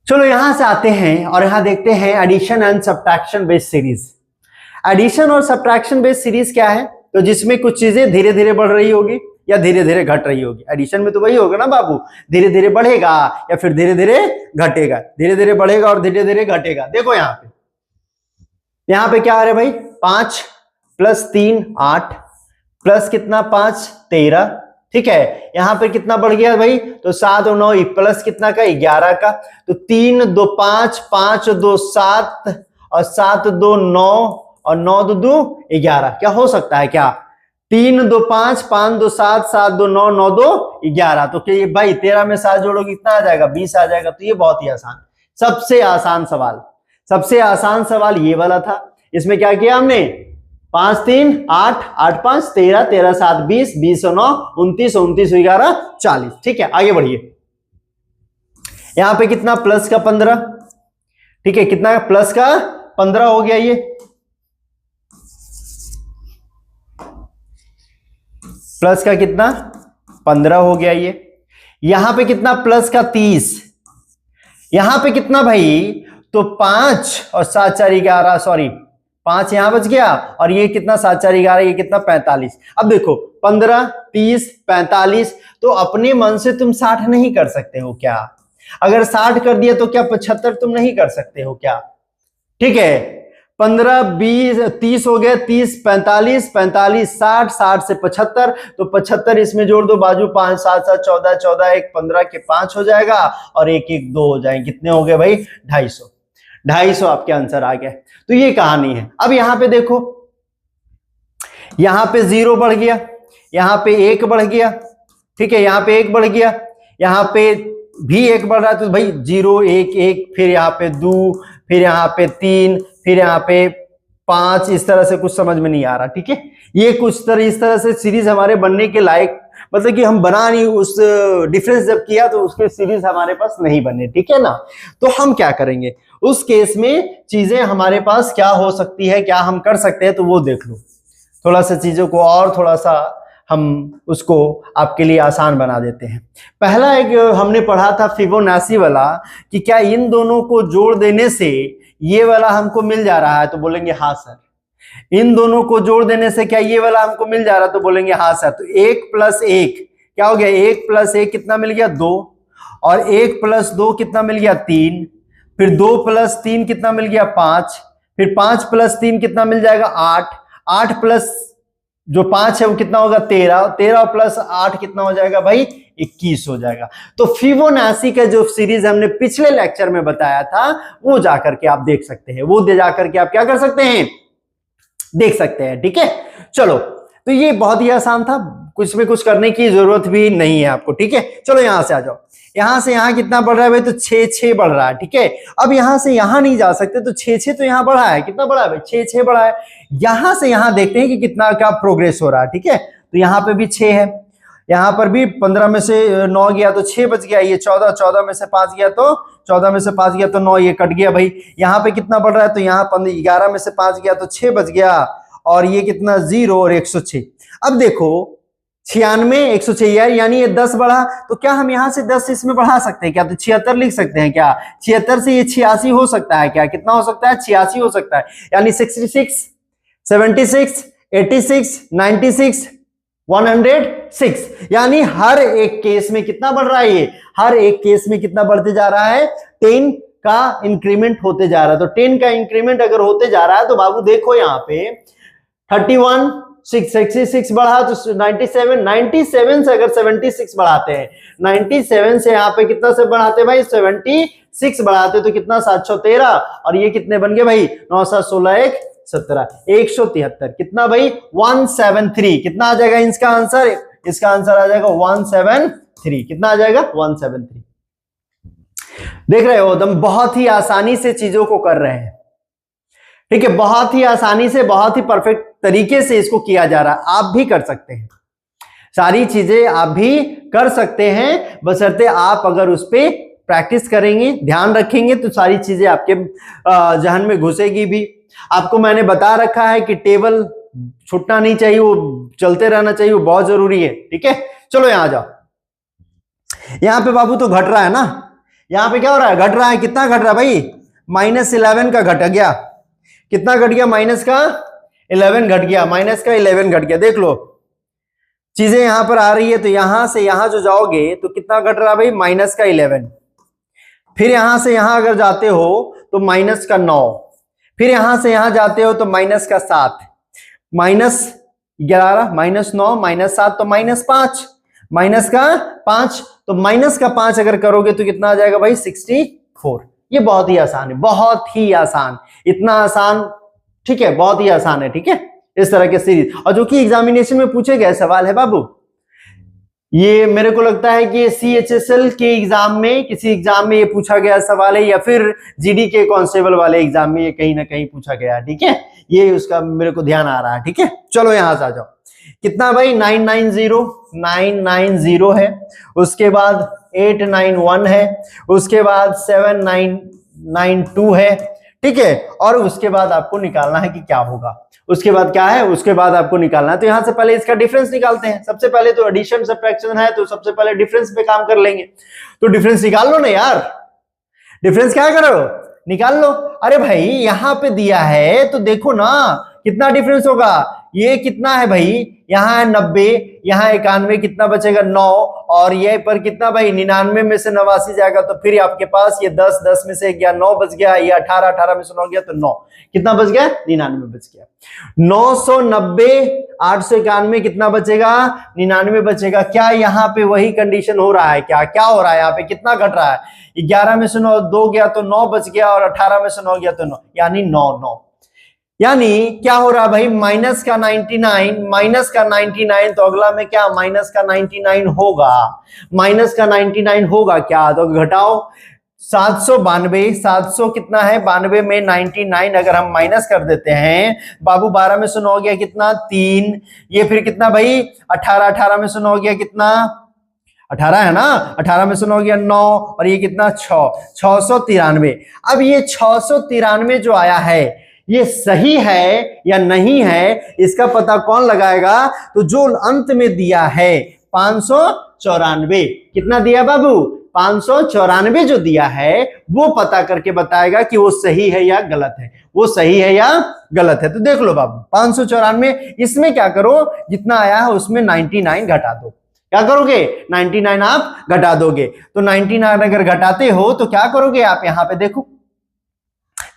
चलो यहां से आते हैं और यहां देखते हैं addition and subtraction based series. Addition और सब्ट्रैक्शन बेस्ड सीरीज क्या है, तो जिसमें कुछ चीजें धीरे धीरे बढ़ रही होगी या धीरे धीरे घट रही होगी। एडिशन में तो वही होगा ना बाबू, धीरे धीरे बढ़ेगा या फिर धीरे धीरे घटेगा, धीरे धीरे बढ़ेगा और धीरे धीरे घटेगा। देखो यहां पे क्या आ रहा है भाई, 5 + 3 8 प्लस कितना 5 13, ठीक है। यहां पे कितना बढ़ गया भाई, तो 7 और 9 प्लस कितना का 11 का, तो 3 2 5 5 2 7 और 7 2 9 और 9 2 11। क्या हो सकता है क्या, 3 2 5 5 2 7 7 2 9 9 2 11। तो क्या भाई 13 में 7 जोड़ोगे कितना आ जाएगा, 20 आ जाएगा। तो ये बहुत ही आसान, सबसे आसान सवाल, सबसे आसान सवाल ये वाला था। इसमें क्या किया हमने, 5 3 8 8 5 13 13 7 20 20 और 9 29 29 11 40, ठीक है। आगे बढ़िए, यहां पे कितना प्लस का 15, ठीक है, कितना प्लस का 15 हो गया, ये प्लस का कितना 15 हो गया। ये यहां पे कितना प्लस का 30, यहां पे कितना भाई, तो 5 और 7 4 11, सॉरी 5 यहां बच गया, और ये कितना 7 4 11, ये कितना 45। अब देखो 15 30 45, तो अपने मन से तुम 60 नहीं कर सकते हो क्या, अगर 60 कर दिया तो क्या 75 तुम नहीं कर सकते हो क्या, ठीक है। 15 20 30 हो गया, 30 45 45 60 60 से 75, तो 75 इसमें जोड़ दो, बाजू 5 7 7 14 14 1 15 के 5 हो जाएगा और 1 1 2 हो जाएंगे। कितने हो गए भाई, 250 आपके आंसर आ गया। तो ये कहानी है। अब यहां पे देखो, यहां पे 0 बढ़ गया, यहां पे 1 बढ़ गया, ठीक है, यहां पे 1 बढ़ गया, यहां पे भी 1 बढ़ रहा है, तो भाई 0 1 1, फिर यहाँ पे 2, फिर यहाँ पे 3, फिर यहाँ पे 5 इस तरह से कुछ समझ में नहीं आ रहा, ठीक है। ये कुछ तरह इस तरह से सीरीज हमारे बनने के लायक, मतलब कि हम बना नहीं, उस डिफरेंस जब किया तो उसके सीरीज हमारे पास नहीं बने, ठीक है ना। तो हम क्या करेंगे उस केस में, चीजें हमारे पास क्या हो सकती है, क्या हम कर सकते हैं, तो वो देख लो। थोड़ा सा चीजों को और थोड़ा सा हम उसको आपके लिए आसान बना देते हैं। पहला एक हमने पढ़ा था फिबोनाची वाला, कि क्या इन दोनों को जोड़ देने से ये वाला हमको मिल जा रहा है, तो बोलेंगे हाँ सर। इन दोनों को जोड़ देने से क्या ये वाला हमको मिल जा रहा है, तो बोलेंगे हाँ सर। तो 1 + 1 क्या हो गया, 1 + 1 कितना मिल गया 2, और 1 + 2 कितना मिल गया 3, फिर 2 + 3 कितना मिल गया 5, फिर 5 + 3 कितना मिल जाएगा 8, 8 प्लस जो 5 है वो कितना होगा 13, 13 + 8 कितना हो जाएगा भाई 21 हो जाएगा। तो फिबोनाची का जो सीरीज हमने पिछले लेक्चर में बताया था वो जाकर के आप देख सकते हैं, वो दे जाकर के आप क्या कर सकते हैं, देख सकते हैं, ठीक है। चलो, तो ये बहुत ही आसान था, कुछ में कुछ करने की जरूरत भी नहीं है आपको, ठीक है। चलो यहां से आ जाओ, यहां से यहां कितना बढ़ रहा है भाई, तो 6 6 बढ़ रहा है, ठीक है। अब यहां से यहां नहीं जा सकते, तो 6 6 तो यहां बढ़ा है, कितना बढ़ा है भाई 6 6 बढ़ा है। यहां से यहां देखते हैं कि कितना क्या प्रोग्रेस हो रहा है, ठीक है। तो यहां पे भी 6 है, यहां पर भी 15 में से 9 गया तो 6 बच गया, ये 14, 14 में से 5 गया तो 14 में से 5 गया तो 9, ये कट गया भाई। यहाँ पे कितना बढ़ रहा है, तो यहाँ 11 में से 5 गया तो 6 बच गया, और ये कितना 0 और 106। अब देखो 96 106 यानी ये 10 बढ़ा, तो क्या हम यहाँ से 10 इसमें बढ़ा सकते हैं क्या, तो 76 लिख सकते हैं क्या, 76 से ये 86 हो सकता है क्या, कितना हो सकता है 86 हो सकता है, यानी 66 76 86 96 106, यानी हर एक केस में कितना बढ़ रहा है, ये हर एक केस में कितना बढ़ते जा रहा है, 10 का इंक्रीमेंट होते जा रहा है। तो 10 का इंक्रीमेंट अगर होते जा रहा है तो बाबू देखो यहाँ पे 31 66 बढ़ा तो 97, 97 से अगर 76 बढ़ाते हैं, 97 से यहाँ पे कितना से बढ़ाते हैं भाई 76 बढ़ाते तो कितना 713, और ये कितने बन गए भाई 9 7 16 1 17 173, कितना भाई 173, कितना आ जाएगा इसका आंसर, इसका आंसर आ जाएगा 173, कितना आ जाएगा 173। देख रहे हो तुम, बहुत ही आसानी से चीजों को कर रहे हैं, ठीक है, बहुत ही आसानी से, बहुत ही परफेक्ट तरीके से इसको किया जा रहा है। आप भी कर सकते हैं, सारी चीजें आप भी कर सकते हैं, बशर्ते आप अगर उस पर प्रैक्टिस करेंगे, ध्यान रखेंगे, तो सारी चीजें आपके जहन में घुसेगी भी। आपको मैंने बता रखा है कि टेबल छूटना नहीं चाहिए, वो चलते रहना चाहिए, वो बहुत जरूरी है, ठीक है। चलो यहां जाओ, यहां पे बाबू तो घट रहा है ना, यहां पे क्या हो रहा है, घट रहा है, कितना घट रहा है भाई -11 का घट गया, कितना घट गया, माइनस का 11 घट गया, माइनस का 11 घट गया। देख लो चीजें यहां पर आ रही है, तो यहां से यहां जो जाओगे तो कितना घट रहा भाई -का 11, फिर यहां से यहां अगर जाते हो तो -का 9, फिर यहां से यहां जाते हो तो -का 7, -11 -9 -7 तो -5, -का 5, तो -का 5 अगर करोगे तो कितना आ जाएगा भाई 64। ये बहुत ही आसान है, बहुत ही आसान, इतना आसान, ठीक है, बहुत ही आसान है, ठीक है, इस तरह के सीरीज, और जो कि एग्जामिनेशन में पूछे गए सवाल है बाबू। ये मेरे को लगता है कि CHSL के एग्जाम में, किसी एग्जाम में ये पूछा गया सवाल है, या फिर GD के कांस्टेबल वाले एग्जाम में ये कहीं ना कहीं पूछा गया, ठीक है, ये उसका मेरे को ध्यान आ रहा है, ठीक है। चलो यहां से आ जाओ, कितना भाई 990 है, उसके बाद 891 है, उसके बाद 7992 है, ठीक है, और उसके बाद आपको निकालना है कि क्या होगा, उसके बाद क्या है, उसके बाद आपको निकालना है। तो यहां से पहले इसका डिफरेंस निकालते हैं, सबसे पहले तो एडिशन सब्ट्रैक्शन है, तो सबसे पहले डिफरेंस पे काम कर लेंगे। तो डिफरेंस निकाल लो ना यार, डिफरेंस क्या करो, निकाल लो। अरे भाई यहां पे दिया है तो देखो ना कितना डिफरेंस होगा, ये कितना है भाई, यहाँ है 90, यहाँ 91, कितना बचेगा 9, और ये पर कितना भाई 99 में से 89 जाएगा, तो फिर आपके पास ये 10 10 में से गया 9 बच गया, ये 18 18 में से 9 गया तो 9, कितना बच गया 99 बच गया। 990 891 कितना बचेगा 99 बचेगा। क्या यहाँ पे वही कंडीशन हो रहा है, क्या क्या हो रहा है, यहाँ पे कितना घट रहा है, 11 में से 9 2 गया तो 9 बच गया, और 18 में से 9 गया तो 9, यानी 9 9, यानी क्या हो रहा भाई -का 99, -का 99, तो अगला में क्या -का 99 होगा, -का 99 होगा क्या, तो घटाओ 792, 700 कितना है 92 में 99 अगर हम माइनस कर देते हैं बाबू, 12 में से 9 गया कितना 3, ये फिर कितना भाई 18, 18 में से 9 गया कितना 18 है ना, 18 में से 9 गया 9, और ये कितना 6, 693। अब ये 693 जो आया है ये सही है या नहीं है इसका पता कौन लगाएगा, तो जो अंत में दिया है 594, कितना दिया बाबू 594 जो दिया है वो पता करके बताएगा कि वो सही है या गलत है, वो सही है या गलत है। तो देख लो बाबू 594, इसमें क्या करो जितना आया है उसमें 99 घटा दो। क्या करोगे 99 आप घटा दोगे, तो 99 अगर घटाते हो तो क्या करोगे आप, यहां पे देखो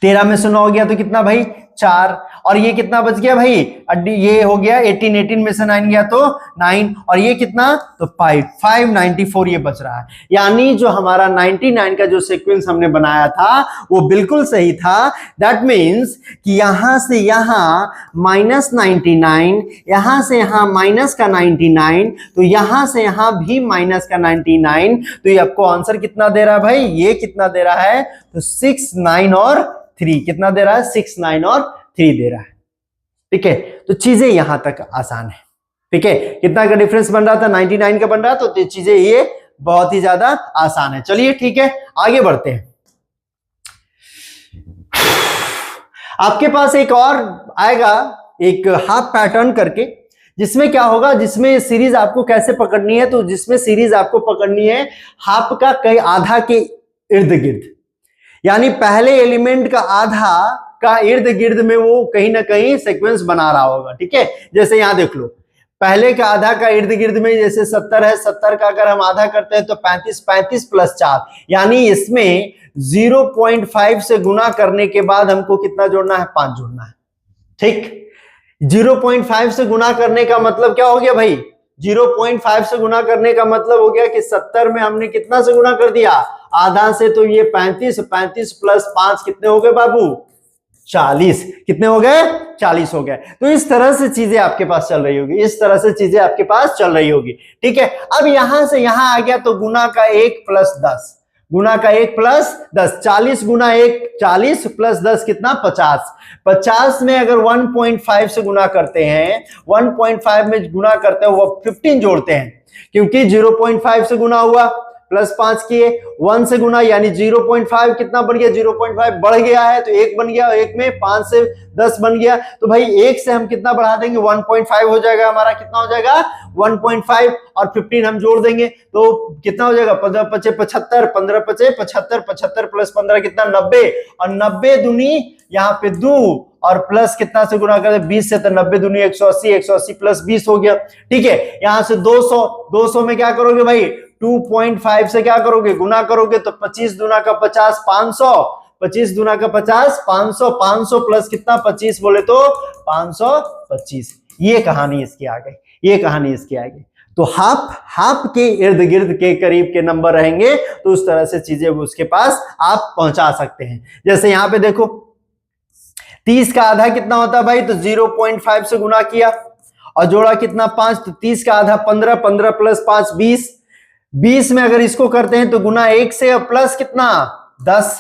13 में से 9 गया तो कितना भाई 4, और ये कितना बच गया भाई अड्डी, ये हो गया 18, 18 में से 9 गया तो 9, और ये कितना तो 5, 594 ये बच रहा है। यानी जो हमारा 99 का जो सीक्वेंस हमने बनाया था वो बिल्कुल सही था। दैट मीन्स कि यहां से यहां -99, यहां से यहां माइनस का 99, तो यहां से यहां भी माइनस का 99, तो ये आपको आंसर कितना दे रहा है भाई, ये कितना दे रहा है तो 6, 9 और 3, कितना दे रहा है 6, 9 और 3 दे रहा है। ठीक है, तो चीजें यहां तक आसान है। ठीक है, कितना का डिफरेंस बन रहा था 99 का बन रहा, तो चीजें ये बहुत ही ज्यादा आसान है। चलिए ठीक है आगे बढ़ते हैं। आपके पास एक और आएगा एक हाफ पैटर्न करके, जिसमें क्या होगा, जिसमें सीरीज आपको कैसे पकड़नी है, तो जिसमें सीरीज आपको पकड़नी है हाफ का कई आधा के इर्द गिर्द, यानी पहले एलिमेंट का आधा का इर्द गिर्द में वो कहीं ना कहीं सीक्वेंस बना रहा होगा। ठीक है, जैसे यहां देख लो पहले का आधा का इर्द गिर्द में जैसे 70 है, 70 का अगर हम आधा करते हैं तो 35, 35 प्लस 4, यानी इसमें 0.5 से गुना करने के बाद हमको कितना जोड़ना है 5 जोड़ना है। ठीक, 0.5 से गुना करने का मतलब क्या हो गया भाई, 0.5 से गुना करने का मतलब हो गया कि 70 में हमने कितना से गुना कर दिया आधा से, तो ये 35, 35 प्लस 5 कितने हो गए बाबू 40, कितने हो गए 40 हो गए। तो इस तरह से चीजें आपके पास चल रही होगी, इस तरह से चीजें आपके पास चल रही होगी। ठीक है, अब यहां से यहां आ गया तो गुना का 1 प्लस 10, गुना का 1 प्लस 10, 40 गुना 1 40 प्लस 10 कितना 50, 50 में अगर 1.5 से गुना करते हैं, 1.5 में गुना करते हैं वो 15 जोड़ते हैं, क्योंकि 0.5 से गुना हुआ प्लस 5 किए, 1 से गुना यानी 0.5 कितना बढ़ गया 0.5 बढ़ गया है तो 1 बन गया, 1 में 5 से 10 बन गया, तो भाई 1 से हम कितना बढ़ा देंगे 1.5 हो जाएगा हमारा, कितना हो जाएगा 1.5, और 15 हम जोड़ देंगे तो कितना हो जाएगा 15 पचे 75, 15 पचे 75, 75 प्लस 15 कितना 90, और 90 दूनी यहाँ पे 2 और प्लस कितना से गुना करते 20 से, तो 90 दूनी 180, 180 प्लस 20 हो गया। ठीक है, यहां से 200, 200 में क्या करोगे भाई 2.5 से क्या करोगे गुना करोगे तो 25 दूना का 50 500, 25 दूना का 50 500, 500 प्लस कितना 25 बोले तो 525। ये कहानी इसकी आ गई, ये कहानी इसकी आ गई। तो हाफ के इर्द गिर्द के करीब के नंबर रहेंगे तो उस तरह से चीजें उसके पास आप पहुंचा सकते हैं। जैसे यहां पे देखो 30 का आधा कितना होता है भाई, तो 0.5 से गुना किया और जोड़ा कितना 5, तो 30 का आधा 15, 15 प्लस 5 20, 20 में अगर इसको करते हैं तो गुना 1 से और प्लस कितना 10,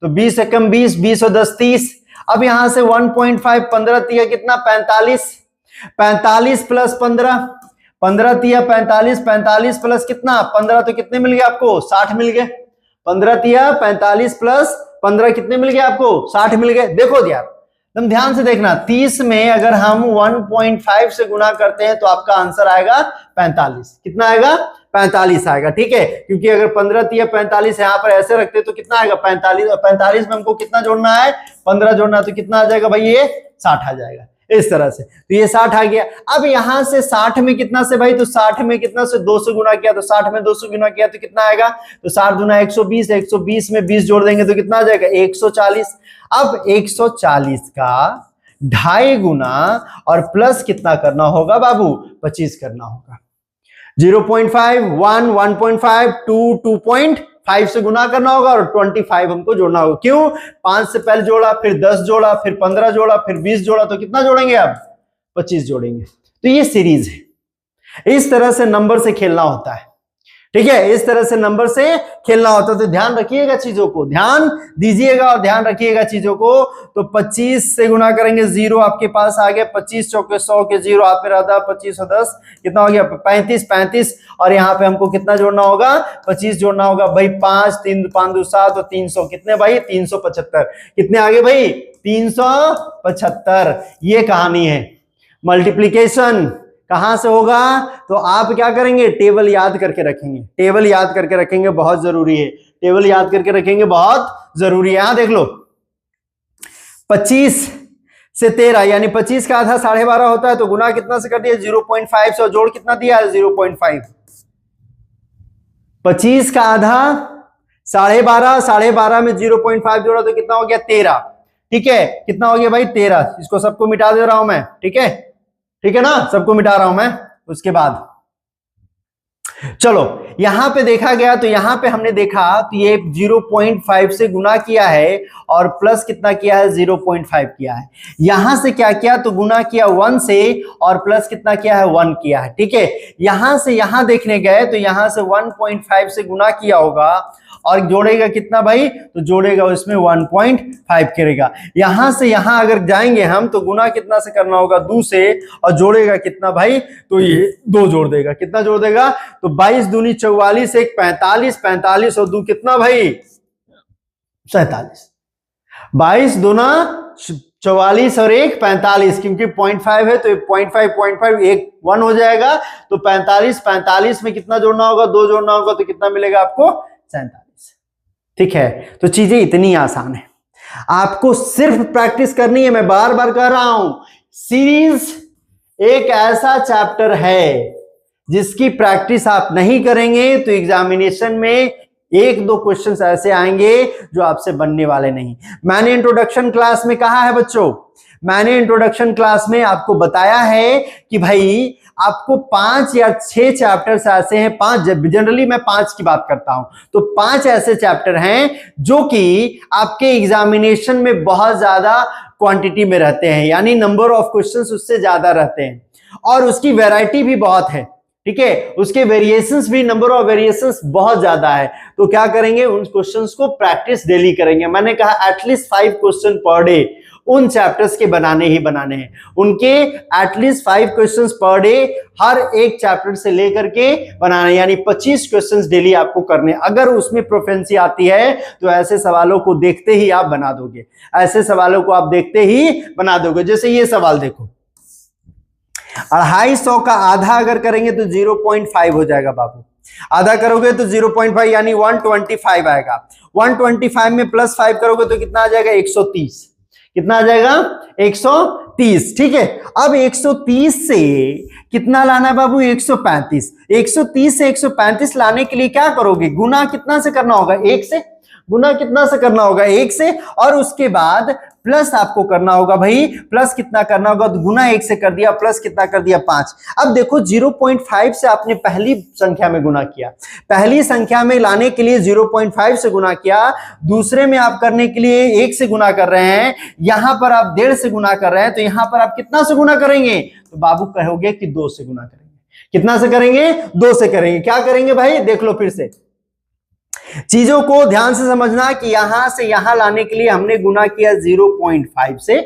तो 20 से कम 20, 20 और 10 30। अब यहां से 1.5 15 तिया कितना 45, 45 प्लस 15, 15 तिया 45, 45 प्लस कितना 15 तो कितने मिल गए आपको 60 मिल गए, 15 तिया 45 प्लस 15 कितने मिल गए आपको 60 मिल गए। देखो यार तुम ध्यान से देखना, 30 में अगर हम 1.5 से गुना करते हैं तो आपका आंसर आएगा 45, कितना आएगा 45 आएगा। ठीक है, क्योंकि अगर 15 तिया 45 यहां पर ऐसे रखते तो कितना आएगा 45, और 45 में हमको कितना जोड़ना है 15 जोड़ना है, तो कितना आ जाएगा भाई ये 60 आ जाएगा इस तरह से। तो ये 60 आ गया। अब यहां से 60 में कितना से भाई, तो 60 में कितना से 200 गुना किया, तो 60 में 200 गुना किया तो कितना आएगा, तो 60 गुना 120, 120 में 20 जोड़ देंगे तो कितना आ जाएगा 140। अब 140 का 2.5 गुना और प्लस कितना करना होगा बाबू 25 करना होगा। 0.5 1 1.5 2 2.5 से गुना करना होगा और 25 हमको जोड़ना होगा। क्यों, 5 से पहले जोड़ा, फिर 10 जोड़ा, फिर 15 जोड़ा, फिर 20 जोड़ा, तो कितना जोड़ेंगे आप 25 जोड़ेंगे। तो ये सीरीज है, इस तरह से नंबर से खेलना होता है। ठीक है, इस तरह से नंबर से खेलना होता है। तो ध्यान रखिएगा, चीजों को ध्यान दीजिएगा और ध्यान रखिएगा चीजों को। तो 25 से गुना करेंगे, 0 आपके पास आ गया, 25 चौके 100 के 0 हाथ में रहता है, 25 और 10 कितना हो गया 35, 35 और यहाँ पे हमको कितना जोड़ना होगा 25 जोड़ना होगा भाई, 5 3 5 2 7 और 300 कितने भाई 375, कितने आगे भाई 375। ये कहानी है। मल्टीप्लीकेशन कहां से होगा, तो आप क्या करेंगे टेबल याद करके रखेंगे, टेबल याद करके रखेंगे, बहुत जरूरी है, टेबल याद करके रखेंगे, बहुत जरूरी है। यहां देख लो 25 से 13 यानी 25 का आधा 12.5 होता है, तो गुना कितना से कर दिया 0.5 से, और जोड़ कितना दिया है 0.5। 25 का आधा 12.5, 12.5 में 0.5 जोड़ा तो कितना हो गया 13। ठीक है, कितना हो गया भाई 13। इसको सबको मिटा दे रहा हूं मैं, ठीक है, ठीक है ना, सबको मिटा रहा हूं मैं। उसके बाद चलो यहां पे देखा गया, तो यहां पे हमने देखा तो ये 0.5 से गुना किया है और प्लस कितना किया है 0.5 किया है। यहां से क्या किया तो गुना किया 1 से और प्लस कितना किया है 1 किया है। ठीक है, यहां से यहां देखने गए तो यहां से 1.5 से गुना किया होगा और जोड़ेगा कितना भाई, तो जोड़ेगा उसमें 1.5 करेगा। यहां से यहां अगर जाएंगे हम तो गुना कितना से करना होगा 2 से और जोड़ेगा कितना भाई, तो ये 2 जोड़ देगा, कितना जोड़ देगा तो 22 दूनी 44, 1 45, 45 और 2 कितना भाई 47। 22 दूना 44 और 1 45, क्योंकि 0.5 है तो 0.5 एक 1 हो जाएगा, तो 45 में कितना जोड़ना होगा 2 जोड़ना होगा, तो कितना मिलेगा आपको 47। ठीक है, तो चीजें इतनी आसान है, आपको सिर्फ प्रैक्टिस करनी है। मैं बार बार कह रहा हूं, सीरीज एक ऐसा चैप्टर है जिसकी प्रैक्टिस आप नहीं करेंगे तो एग्जामिनेशन में 1-2 क्वेश्चंस ऐसे आएंगे जो आपसे बनने वाले नहीं। मैंने इंट्रोडक्शन क्लास में कहा है बच्चों, मैंने इंट्रोडक्शन क्लास में आपको बताया है कि भाई आपको 5 या 6 चैप्टर्स ऐसे हैं, 5 जनरली मैं 5 की बात करता हूं, तो 5 ऐसे चैप्टर हैं जो कि आपके एग्जामिनेशन में बहुत ज्यादा क्वांटिटी में रहते हैं, यानी नंबर ऑफ क्वेश्चंस उससे ज्यादा रहते हैं और उसकी वैरायटी भी बहुत है। ठीक है, उसके वेरिएशंस भी, नंबर ऑफ वेरिएशंस बहुत ज्यादा है। तो क्या करेंगे, उन क्वेश्चंस को प्रैक्टिस डेली करेंगे। मैंने कहा एटलीस्ट 5 क्वेश्चन पर डे उन चैप्टर्स के बनाने ही बनाने हैं, उनके एटलीस्ट 5 क्वेश्चंस पर डे हर एक चैप्टर से लेकर के बनाने, यानी 25 क्वेश्चंस डेली आपको करने। अगर उसमें प्रोफिशिएंसी आती है तो ऐसे सवालों को देखते ही आप बना दोगे, ऐसे सवालों को आप देखते ही बना दोगे। जैसे ये सवाल देखो, 250 का आधा अगर करेंगे तो 0.5 हो जाएगा बाबू, आधा करोगे तो 0.5 यानी 125 आएगा। 125 में प्लस 5 करोगे तो कितना आ जाएगा 130, कितना आ जाएगा 130। ठीक है, अब 130 से कितना लाना है बाबू 135। 130 से 135 लाने के लिए क्या करोगे, गुना कितना से करना होगा 1 से, गुना कितना से करना होगा 1 से, और उसके बाद प्लस आपको करना होगा भाई, प्लस कितना करना होगा, तो गुना 1 से कर दिया, प्लस कितना कर दिया 5। अब देखो 0.5 से आपने पहली संख्या में गुना किया, पहली संख्या में लाने के लिए 0.5 से गुना किया, दूसरे में आप करने के लिए 1 से गुना कर रहे हैं, यहां पर आप 1.5 से गुना कर रहे हैं, तो यहां पर आप कितना से गुना करेंगे, तो बाबू कहोगे कि 2 से गुना करेंगे। कितना से करेंगे 2 से करेंगे। क्या करेंगे भाई, देख लो फिर से, चीजों को ध्यान से समझना कि यहां से यहां लाने के लिए हमने गुना किया 0.5 से।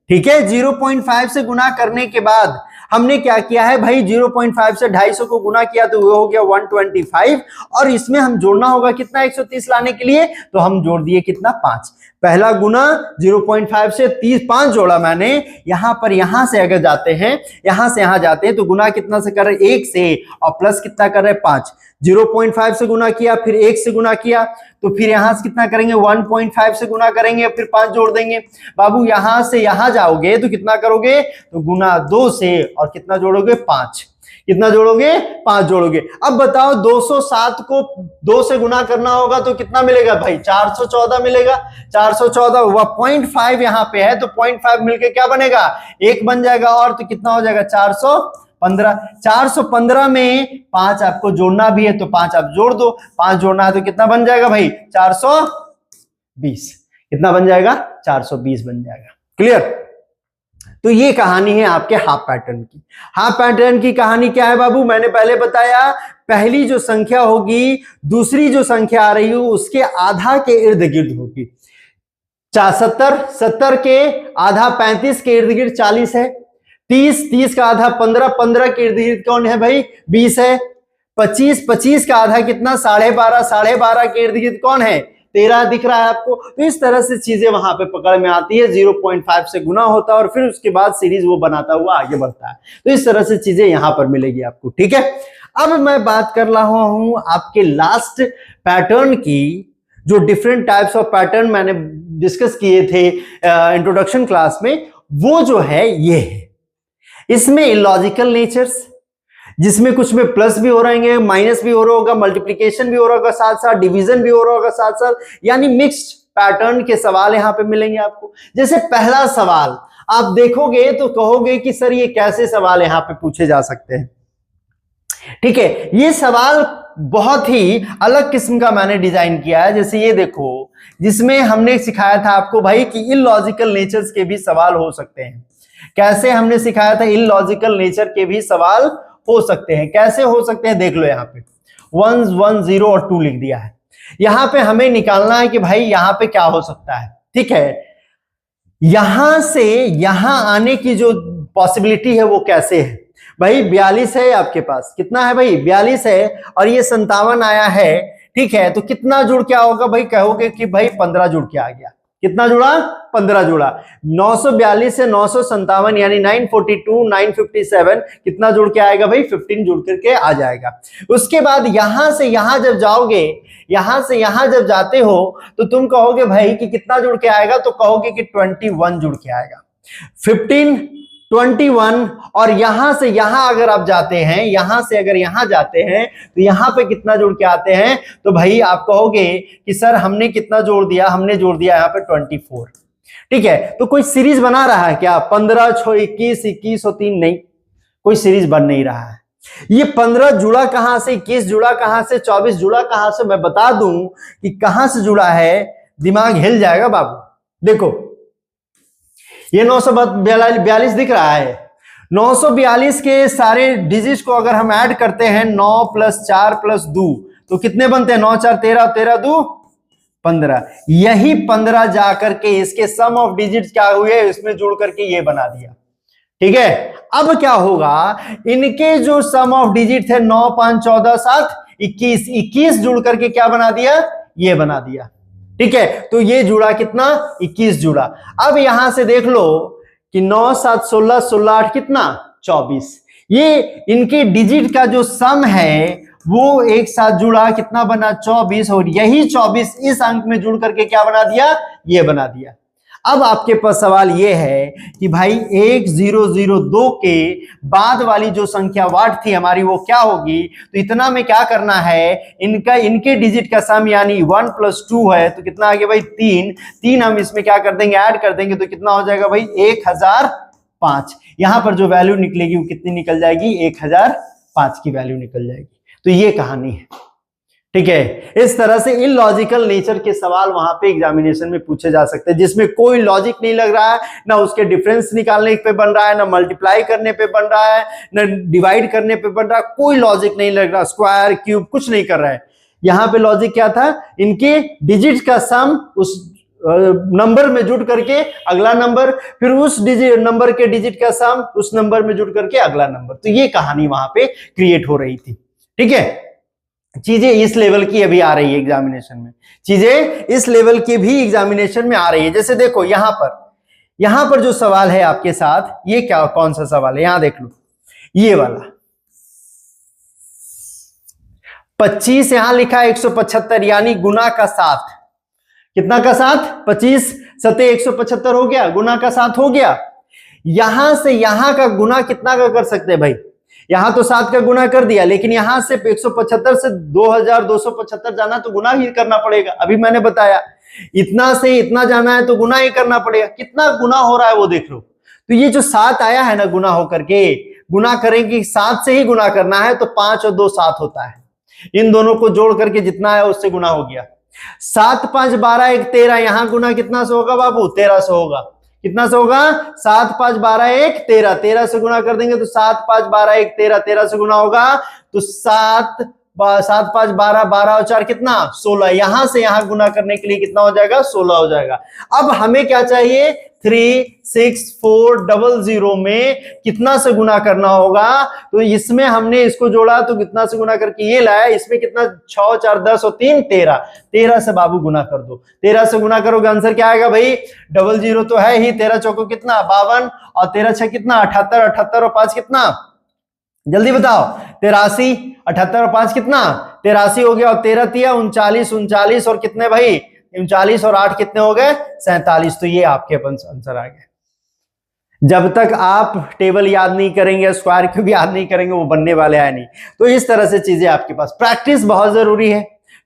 ठीक है, 0.5 से गुना करने के बाद हमने क्या किया है भाई, 0.5 से 250 को गुना किया तो वो हो गया 125, और इसमें हम जोड़ना होगा कितना 130 लाने के लिए, तो हम जोड़ दिए कितना 5। पहला गुना 0.5 से 5 जोड़ा मैंने, यहां पर यहां से अगर जाते हैं, यहां से यहां जाते हैं तो गुना कितना से कर रहे 1 से, और प्लस कितना कर रहे 5। 0.5 से गुना किया, फिर 1 से गुना किया, तो फिर यहां से कितना करेंगे 1.5 से गुना करेंगे, फिर 5 जोड़ देंगे। बाबू यहां से यहां जाओगे तो कितना करोगे, तो गुना 2 से और कितना जोड़ोगे 5, कितना जोड़ोगे 5 जोड़ोगे। अब बताओ 207 को 2 से गुना करना होगा तो कितना मिलेगा भाई 414 मिलेगा। 414 हुआ, 0.5 यहां पे है तो 0.5 मिलके क्या बनेगा 1 बन जाएगा, और तो कितना हो जाएगा 415। 415 में 5 आपको जोड़ना भी है तो 5 आप जोड़ दो, 5 जोड़ना है तो कितना बन जाएगा भाई 420, कितना बन जाएगा 420 बन जाएगा। क्लियर। तो ये कहानी है आपके हाफ पैटर्न की। हाफ पैटर्न की कहानी क्या है बाबू, मैंने पहले बताया, पहली जो संख्या होगी दूसरी जो संख्या आ रही हो उसके आधा के इर्द गिर्द होगी। 70 के आधा 35 के इर्द गिर्द 40 है। 30 का आधा 15 के इर्द गिर्द कौन है भाई, 20 है। 25 का आधा कितना, 12.5 के इर्द गिर्द कौन है, 13 दिख रहा है आपको। तो इस तरह से चीजें वहां पे पकड़ में आती है, 0.5 से गुना होता है और फिर उसके बाद सीरीज वो बनाता हुआ आगे बढ़ता है। तो इस तरह से चीजें यहां पर मिलेगी आपको, ठीक है। अब मैं बात कर रहा हूं आपके लास्ट पैटर्न की, जो डिफरेंट टाइप्स ऑफ पैटर्न मैंने डिस्कस किए थे इंट्रोडक्शन क्लास में, वो जो है ये है। इसमें इलॉजिकल नेचर्स, जिसमें कुछ में प्लस भी हो रहेंगे, माइनस भी हो रहा होगा, मल्टीप्लिकेशन भी हो रहा होगा, साथ साथ डिवीजन भी हो रहा होगा साथ साथ, यानी मिक्स्ड पैटर्न के सवाल यहां पे मिलेंगे आपको। जैसे पहला सवाल आप देखोगे तो कहोगे कि सर ये कैसे सवाल यहां पे पूछे जा सकते हैं, ठीक है। ये सवाल बहुत ही अलग किस्म का मैंने डिजाइन किया है। जैसे ये देखो, जिसमें हमने सिखाया था आपको भाई कि इलॉजिकल नेचर्स के भी सवाल हो सकते हैं। कैसे हमने सिखाया था, इलॉजिकल नेचर के भी सवाल हो सकते हैं। कैसे हो सकते हैं देख लो, यहाँ पे 1 1 0 और 2 लिख दिया है। यहां पे हमें निकालना है कि भाई यहां पे क्या हो सकता है, ठीक है। यहां से यहां आने की जो पॉसिबिलिटी है वो कैसे है भाई, 42 है आपके पास, कितना है भाई 42 है, और ये 57 आया है, ठीक है। तो कितना जुड़ क्या होगा भाई, कहोगे कि भाई 15 जुड़ के आ गया। कितना जुड़ा, 15 जुड़ा। 942 से 957 यानी 942 957 कितना जुड़ के आएगा भाई, 15 जुड़ करके आ जाएगा। उसके बाद यहां से यहां जब जाओगे, यहां से यहां जब जाते हो तो तुम कहोगे भाई कि कितना जुड़ के आएगा, तो कहोगे कि 21 जुड़ के आएगा। 15 21 और यहां से यहां अगर आप जाते हैं, यहां से अगर यहां जाते हैं तो यहां पे कितना जोड़ के आते हैं, तो भाई आप कहोगे कि सर हमने कितना जोड़ दिया, हमने जोड़ दिया यहां पे 24, ठीक है। तो कोई सीरीज बना रहा है क्या, 15 6 21 21 और 3, नहीं, कोई सीरीज बन नहीं रहा है। ये 15 जुड़ा कहां से, 21 जुड़ा कहां से, 24 जुड़ा कहां से, मैं बता दूं कि कहां से जुड़ा है, दिमाग हिल जाएगा बाबू। देखो ये 942 दिख रहा है, 942 के सारे डिजिट को अगर हम ऐड करते हैं 9 + 4 + 2 तो कितने बनते हैं, 9 4 13, 13 2 15। यही 15 जाकर के इसके सम ऑफ डिजिट्स क्या हुए, इसमें जुड़ करके ये बना दिया, ठीक है। अब क्या होगा, इनके जो सम ऑफ डिजिट थे 9 5 14 7 21, 21 जुड़ करके क्या बना दिया, ये बना दिया, ठीक है। तो ये जुड़ा कितना, 21 जुड़ा। अब यहां से देख लो कि 9 7 16 16 8 कितना 24, ये इनके डिजिट का जो सम है वो एक साथ जुड़ा, कितना बना 24, और यही 24 इस अंक में जुड़ करके क्या बना दिया, ये बना दिया। अब आपके पास सवाल ये है कि भाई 1002 के बाद वाली जो संख्या वाट थी हमारी वो क्या होगी, तो इतना में क्या करना है, इनके डिजिट का सम यानी 1 + 2 है, तो कितना आ गया भाई 3 हम इसमें क्या कर देंगे, ऐड कर देंगे, तो कितना हो जाएगा भाई 1005। यहां पर जो वैल्यू निकलेगी वो कितनी निकल जाएगी, 1005 की वैल्यू निकल जाएगी। तो ये कहानी है, ठीक है। इस तरह से इलॉजिकल नेचर के सवाल वहां पे एग्जामिनेशन में पूछे जा सकते हैं, जिसमें कोई लॉजिक नहीं लग रहा है, ना उसके डिफरेंस निकालने पे बन रहा है, ना मल्टीप्लाई करने पे बन रहा है, ना डिवाइड करने पे बन रहा है, कोई लॉजिक नहीं लग रहा, स्क्वायर क्यूब कुछ नहीं कर रहा है। यहां पे लॉजिक क्या था, इनके डिजिट का सम उस नंबर में जुड़ करके अगला नंबर, फिर उस डिजिट नंबर के डिजिट का सम उस नंबर में जुड़ करके अगला नंबर। तो ये कहानी वहां पे क्रिएट हो रही थी, ठीक है। चीजें इस लेवल की अभी आ रही है एग्जामिनेशन में, चीजें इस लेवल की भी एग्जामिनेशन में आ रही है। जैसे देखो यहां पर जो सवाल है आपके साथ, ये क्या, कौन सा सवाल है, यहां देख लो, ये वाला 25 यहां लिखा है 175 यानी गुना का 7, कितना का 7, 25 7 175 हो गया, गुना का 7 हो गया। यहां से यहां का गुना कितना का कर सकते हैं भाई, यहां तो 7 का गुना कर दिया, लेकिन यहां से 175 से 2275 जाना तो गुना ही करना पड़ेगा। अभी मैंने बताया इतना से इतना जाना है तो गुना ही करना पड़ेगा। कितना गुना हो रहा है वो देख लो। तो ये जो 7 आया है ना गुना होकर के, गुना करेंगे 7 से ही गुना करना है, तो 5 और 2 7 होता है, इन दोनों को जोड़ करके जितना है उससे गुना हो गया। 7 5 12 1 13, यहां गुना कितना से होगा बाबू, 1300 होगा। कितना से होगा? 7 5 12 1 13, 13 से गुना कर देंगे तो 7 5 12 1 13, 13 से गुना होगा तो 7 7 5 12, 12 और 4 कितना? 16। यहां से यहां गुना करने के लिए कितना हो जाएगा? 16 हो जाएगा। अब हमें क्या चाहिए? 36400 में कितना से गुना करना होगा? तो इसमें हमने इसको जोड़ा तो कितना से गुना करके ये लाया, इसमें कितना? 6 4 10 और 3 13, 13 से बाबू गुना कर दो। 13 से गुना करोगे आंसर क्या आएगा भाई? 00 तो है ही, 13 चौको कितना? 52 और 13 6 कितना? 78, 78 और 5 कितना? जल्दी बताओ। 83, 78 और 5 कितना? 83 हो गया और 13 तिया 39, 39 और कितने भाई? 39 और 8 कितने हो गए? 47। तो ये आपके आंसर आ गए। जब तक आप टेबल याद नहीं करेंगे, स्क्वायर क्यूब भी याद नहीं करेंगे, वो बनने वाले हैं नहीं। तो इस तरह से चीजें आपके पास, प्रैक्टिस बहुत जरूरी है।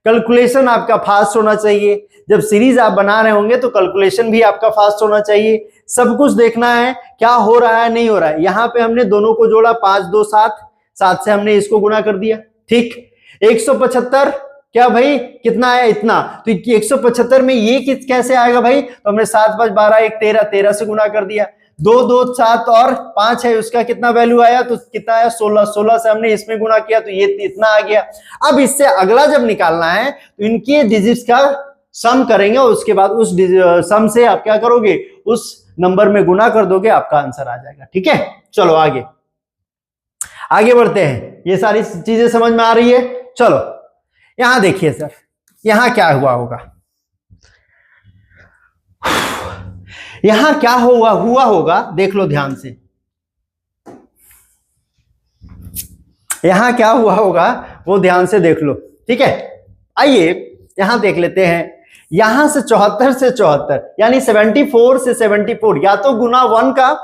कैलकुलेशन आपका फास्ट होना चाहिए। जब सीरीज आप बना रहे होंगे तो कैलकुलेशन भी आपका फास्ट होना चाहिए। सब कुछ देखना है क्या हो रहा है, नहीं हो रहा है। यहां पे हमने दोनों को जोड़ा, 5 2 7, 7 से हमने इसको गुना कर दिया, ठीक। 175 क्या भाई? कितना आया? इतना। तो 175 में ये कैसे आएगा भाई? तो हमने 7 5 12 1 13, 13 से गुना कर दिया। 2 2 7 और 5 है, उसका कितना वैल्यू आया? तो कितना आया? 16, 16 से हमने इसमें गुना किया तो ये इतना आ गया। अब इससे अगला जब निकालना है तो इनके डिजिट्स का सम करेंगे और उसके बाद उस सम से आप क्या करोगे? उस नंबर में गुना कर दोगे, आपका आंसर आ जाएगा। ठीक है, चलो आगे आगे बढ़ते हैं। ये सारी चीजें समझ में आ रही है? चलो यहां देखिए सर, यहां क्या हुआ होगा? यहां क्या हुआ होगा देख लो ध्यान से। यहां क्या हुआ होगा वो ध्यान से देख लो, ठीक है। आइए यहां देख लेते हैं। यहां से 74 से 74 यानी 74 से 74, या तो गुना 1 का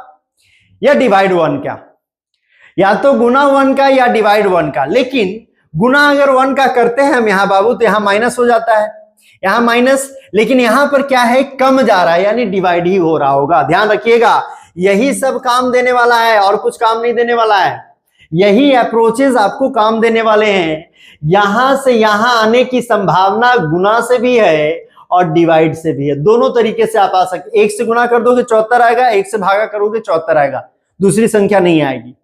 या डिवाइड 1 का, या तो गुना 1 का या डिवाइड 1 का। लेकिन गुना अगर 1 का करते हैं हम यहां बाबू तो यहां माइनस हो जाता है, यहां माइनस। लेकिन यहां पर क्या है? कम जा रहा है यानी डिवाइड ही हो रहा होगा। ध्यान रखिएगा, यही सब काम देने वाला है और कुछ काम नहीं देने वाला है। यही अप्रोचेस आपको काम देने वाले हैं। यहां से यहां आने की संभावना गुना से भी है और डिवाइड से भी है। दोनों तरीके से आप आ सकते। 1 से गुना कर दोगे 74 आएगा, 1 से भागा करोगे 74 आएगा, दूसरी संख्या नहीं आएगी।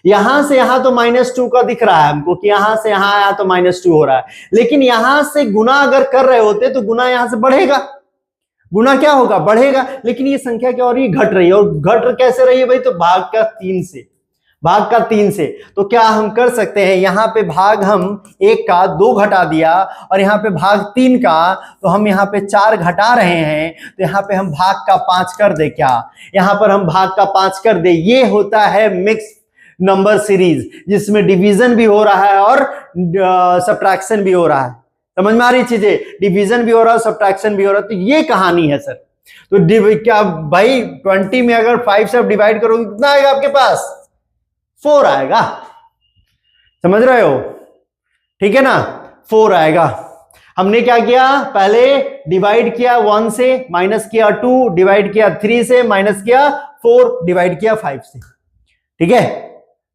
यहां से यहां तो -2 का दिख रहा है हमको कि यहां से यहां आया तो -2 हो रहा है। लेकिन यहां से गुना अगर कर रहे होते तो गुना यहां से बढ़ेगा, गुना क्या होगा? बढ़ेगा। लेकिन ये संख्या क्या हो रही है? घट रही है। और घट कैसे रही है भाई? तो भाग का 3 से, भाग का 3 से। तो क्या हम कर सकते हैं? यहां पे भाग हम 1 का 2 घटा दिया और यहां पे भाग 3 का, तो हम यहां पे 4 घटा रहे हैं तो यहां पे हम भाग का 5 कर दे। क्या यहां पर हम भाग का 5 कर दे? ये होता है मिक्स नंबर सीरीज, जिसमें डिवीजन भी हो रहा है और सब्ट्रैक्शन भी हो रहा है। समझ में आ रही चीजें? डिवीजन भी हो रहा है, सब्ट्रैक्शन भी हो रहा है। तो ये कहानी है सर। तो क्या भाई 20 में अगर 5 से आप डिवाइड करोगे कितना आएगा आपके पास? 4 आएगा। समझ रहे हो? ठीक है ना, 4 आएगा। हमने क्या किया? पहले डिवाइड किया 1 से, माइनस किया 2, डिवाइड किया 3 से, माइनस किया 4, डिवाइड किया 5 से। ठीक है,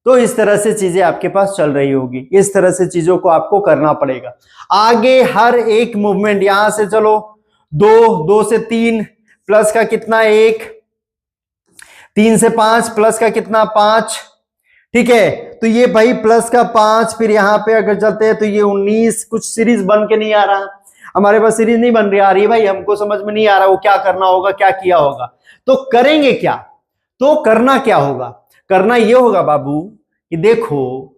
तो इस तरह से चीजें आपके पास चल रही होगी। इस तरह से चीजों को आपको करना पड़ेगा। आगे हर एक मूवमेंट, यहां से चलो 2, 2 से 3 प्लस का कितना 1, 3 से 5 प्लस का कितना 5। ठीक है, तो ये भाई प्लस का 5, फिर यहां पे अगर चलते हैं तो ये 19। कुछ सीरीज बन के नहीं आ रहा हमारे पास, सीरीज नहीं बन रही, आ रही भाई, हमको समझ में नहीं आ रहा वो क्या करना होगा, क्या किया होगा। तो करेंगे क्या? तो करना क्या होगा? करना ये होगा बाबू कि देखो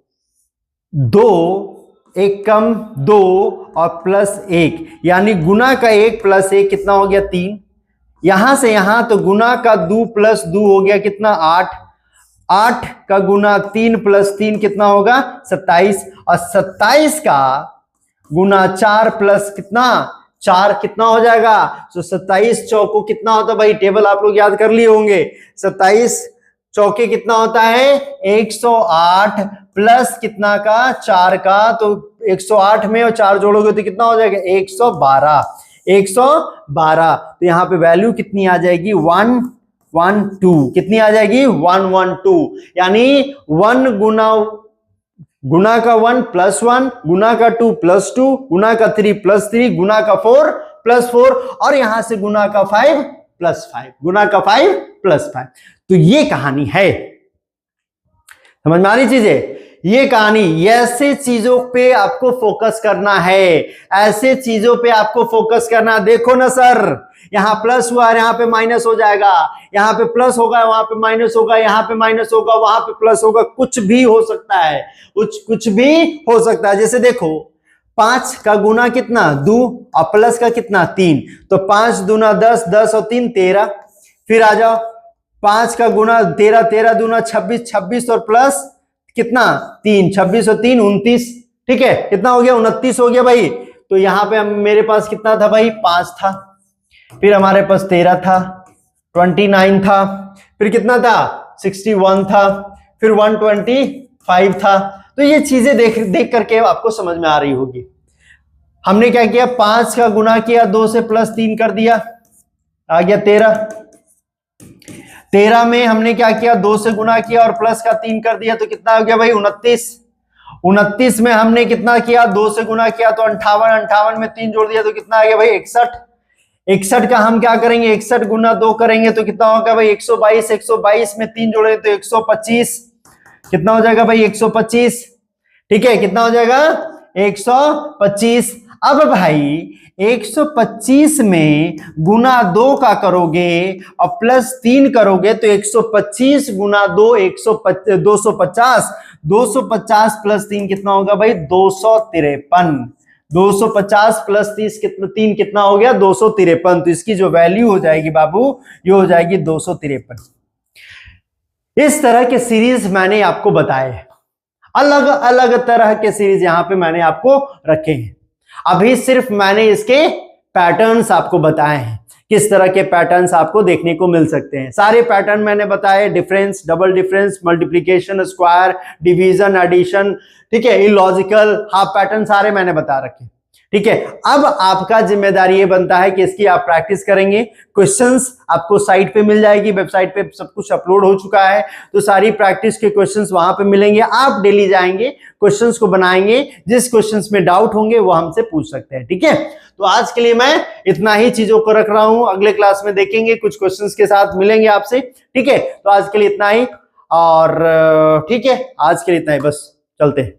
2 1 कम 2 और प्लस 1 यानी गुना का 1 प्लस 1 कितना हो गया? 3। यहां से यहां तो गुना का 2 प्लस 2 हो गया कितना? 8। 8 का गुना 3 प्लस 3 कितना होगा? 27। और 27 का गुना 4 प्लस कितना? 4 कितना हो जाएगा? तो 27 चौको कितना होता है भाई? टेबल आप लोग याद कर लिए होंगे। 27 चौके कितना होता है? 108 प्लस कितना का? 4 का। तो 108 में और 4 जोड़ोगे तो कितना हो जाएगा? 112। 112। तो यहां पे वैल्यू कितनी आ जाएगी? 112। कितनी आ जाएगी? 112। यानी 1 गुना का 1 प्लस 1, गुना का 2 प्लस 2, गुना का 3 प्लस 3, गुना का 4 प्लस 4 और यहां से गुना का 5 +5, गुना का 5 +5। तो ये कहानी है, समझ में आ रही चीजें। ये कहानी, ऐसे चीजों पे आपको फोकस करना है, ऐसे चीजों पे आपको फोकस करना। देखो ना सर, यहां प्लस हुआ, यहां पे माइनस हो जाएगा, यहां पे प्लस होगा, वहां पे माइनस होगा, यहां पे माइनस होगा, वहां पे प्लस होगा, कुछ भी हो सकता है, कुछ भी हो सकता है। जैसे देखो 5 का गुना कितना 2 और प्लस का कितना 3, तो 5 दूना 10, 10 और 3 13। फिर आ जाओ 5 का गुना 13, 13 दूना 26, 26 और प्लस कितना 3, 26 और 3 29। ठीक है, कितना हो गया 29 हो गया भाई। तो यहां पे मेरे पास कितना था भाई 5 था, फिर हमारे पास 13 था, 29 था, फिर कितना था 61 था, फिर 125 था। तो ये चीजें देख करके आपको समझ में आ रही होगी। हमने क्या किया, 5 का गुना किया 2 से प्लस 3 कर दिया, आ गया 13। 13 में हमने क्या किया, 2 से गुना किया और प्लस का 3 कर दिया, तो कितना हो गया भाई 29। 29 में हमने कितना किया, 2 से गुना किया तो 58, 58 में 3 जोड़ दिया तो कितना आ गया भाई 61। 61 का हम क्या करेंगे, 61 गुना 2 करेंगे तो कितना होगा भाई 122। 122 में 3 जोड़ेंगे तो 125। कितना हो जाएगा भाई 125। ठीक है, कितना हो जाएगा 125। अब भाई 125 में गुना 2 का करोगे और प्लस 3 करोगे तो 125 गुना 2 250। 250 प्लस 3 कितना होगा भाई 253। 250 प्लस 3 कितना हो गया 253। तो इसकी जो वैल्यू हो जाएगी बाबू, ये हो जाएगी 253। इस तरह के सीरीज मैंने आपको बताए हैं, अलग अलग तरह के सीरीज यहां पे मैंने आपको रखे हैं। अभी सिर्फ मैंने इसके पैटर्न्स आपको बताए हैं, किस तरह के पैटर्न्स आपको देखने को मिल सकते हैं। सारे पैटर्न मैंने बताए, difference, double difference, multiplication, square, division, addition, ठीक है, इलॉजिकल, हाफ पैटर्न, सारे मैंने बता रखे। ठीक है, अब आपका जिम्मेदारी ये बनता है कि इसकी आप प्रैक्टिस करेंगे। क्वेश्चंस आपको साइट पे मिल जाएगी, वेबसाइट पे सब कुछ अपलोड हो चुका है, तो सारी प्रैक्टिस के क्वेश्चंस वहां पे मिलेंगे। आप डेली जाएंगे, क्वेश्चंस को बनाएंगे, जिस क्वेश्चंस में डाउट होंगे वो हमसे पूछ सकते हैं। ठीक है, तो आज के लिए मैं इतना ही चीजों को रख रहा हूं, अगले क्लास में देखेंगे, कुछ क्वेश्चंस के साथ मिलेंगे आपसे। ठीक है, तो आज के लिए इतना ही, और ठीक है, आज के लिए इतना ही, बस चलते हैं।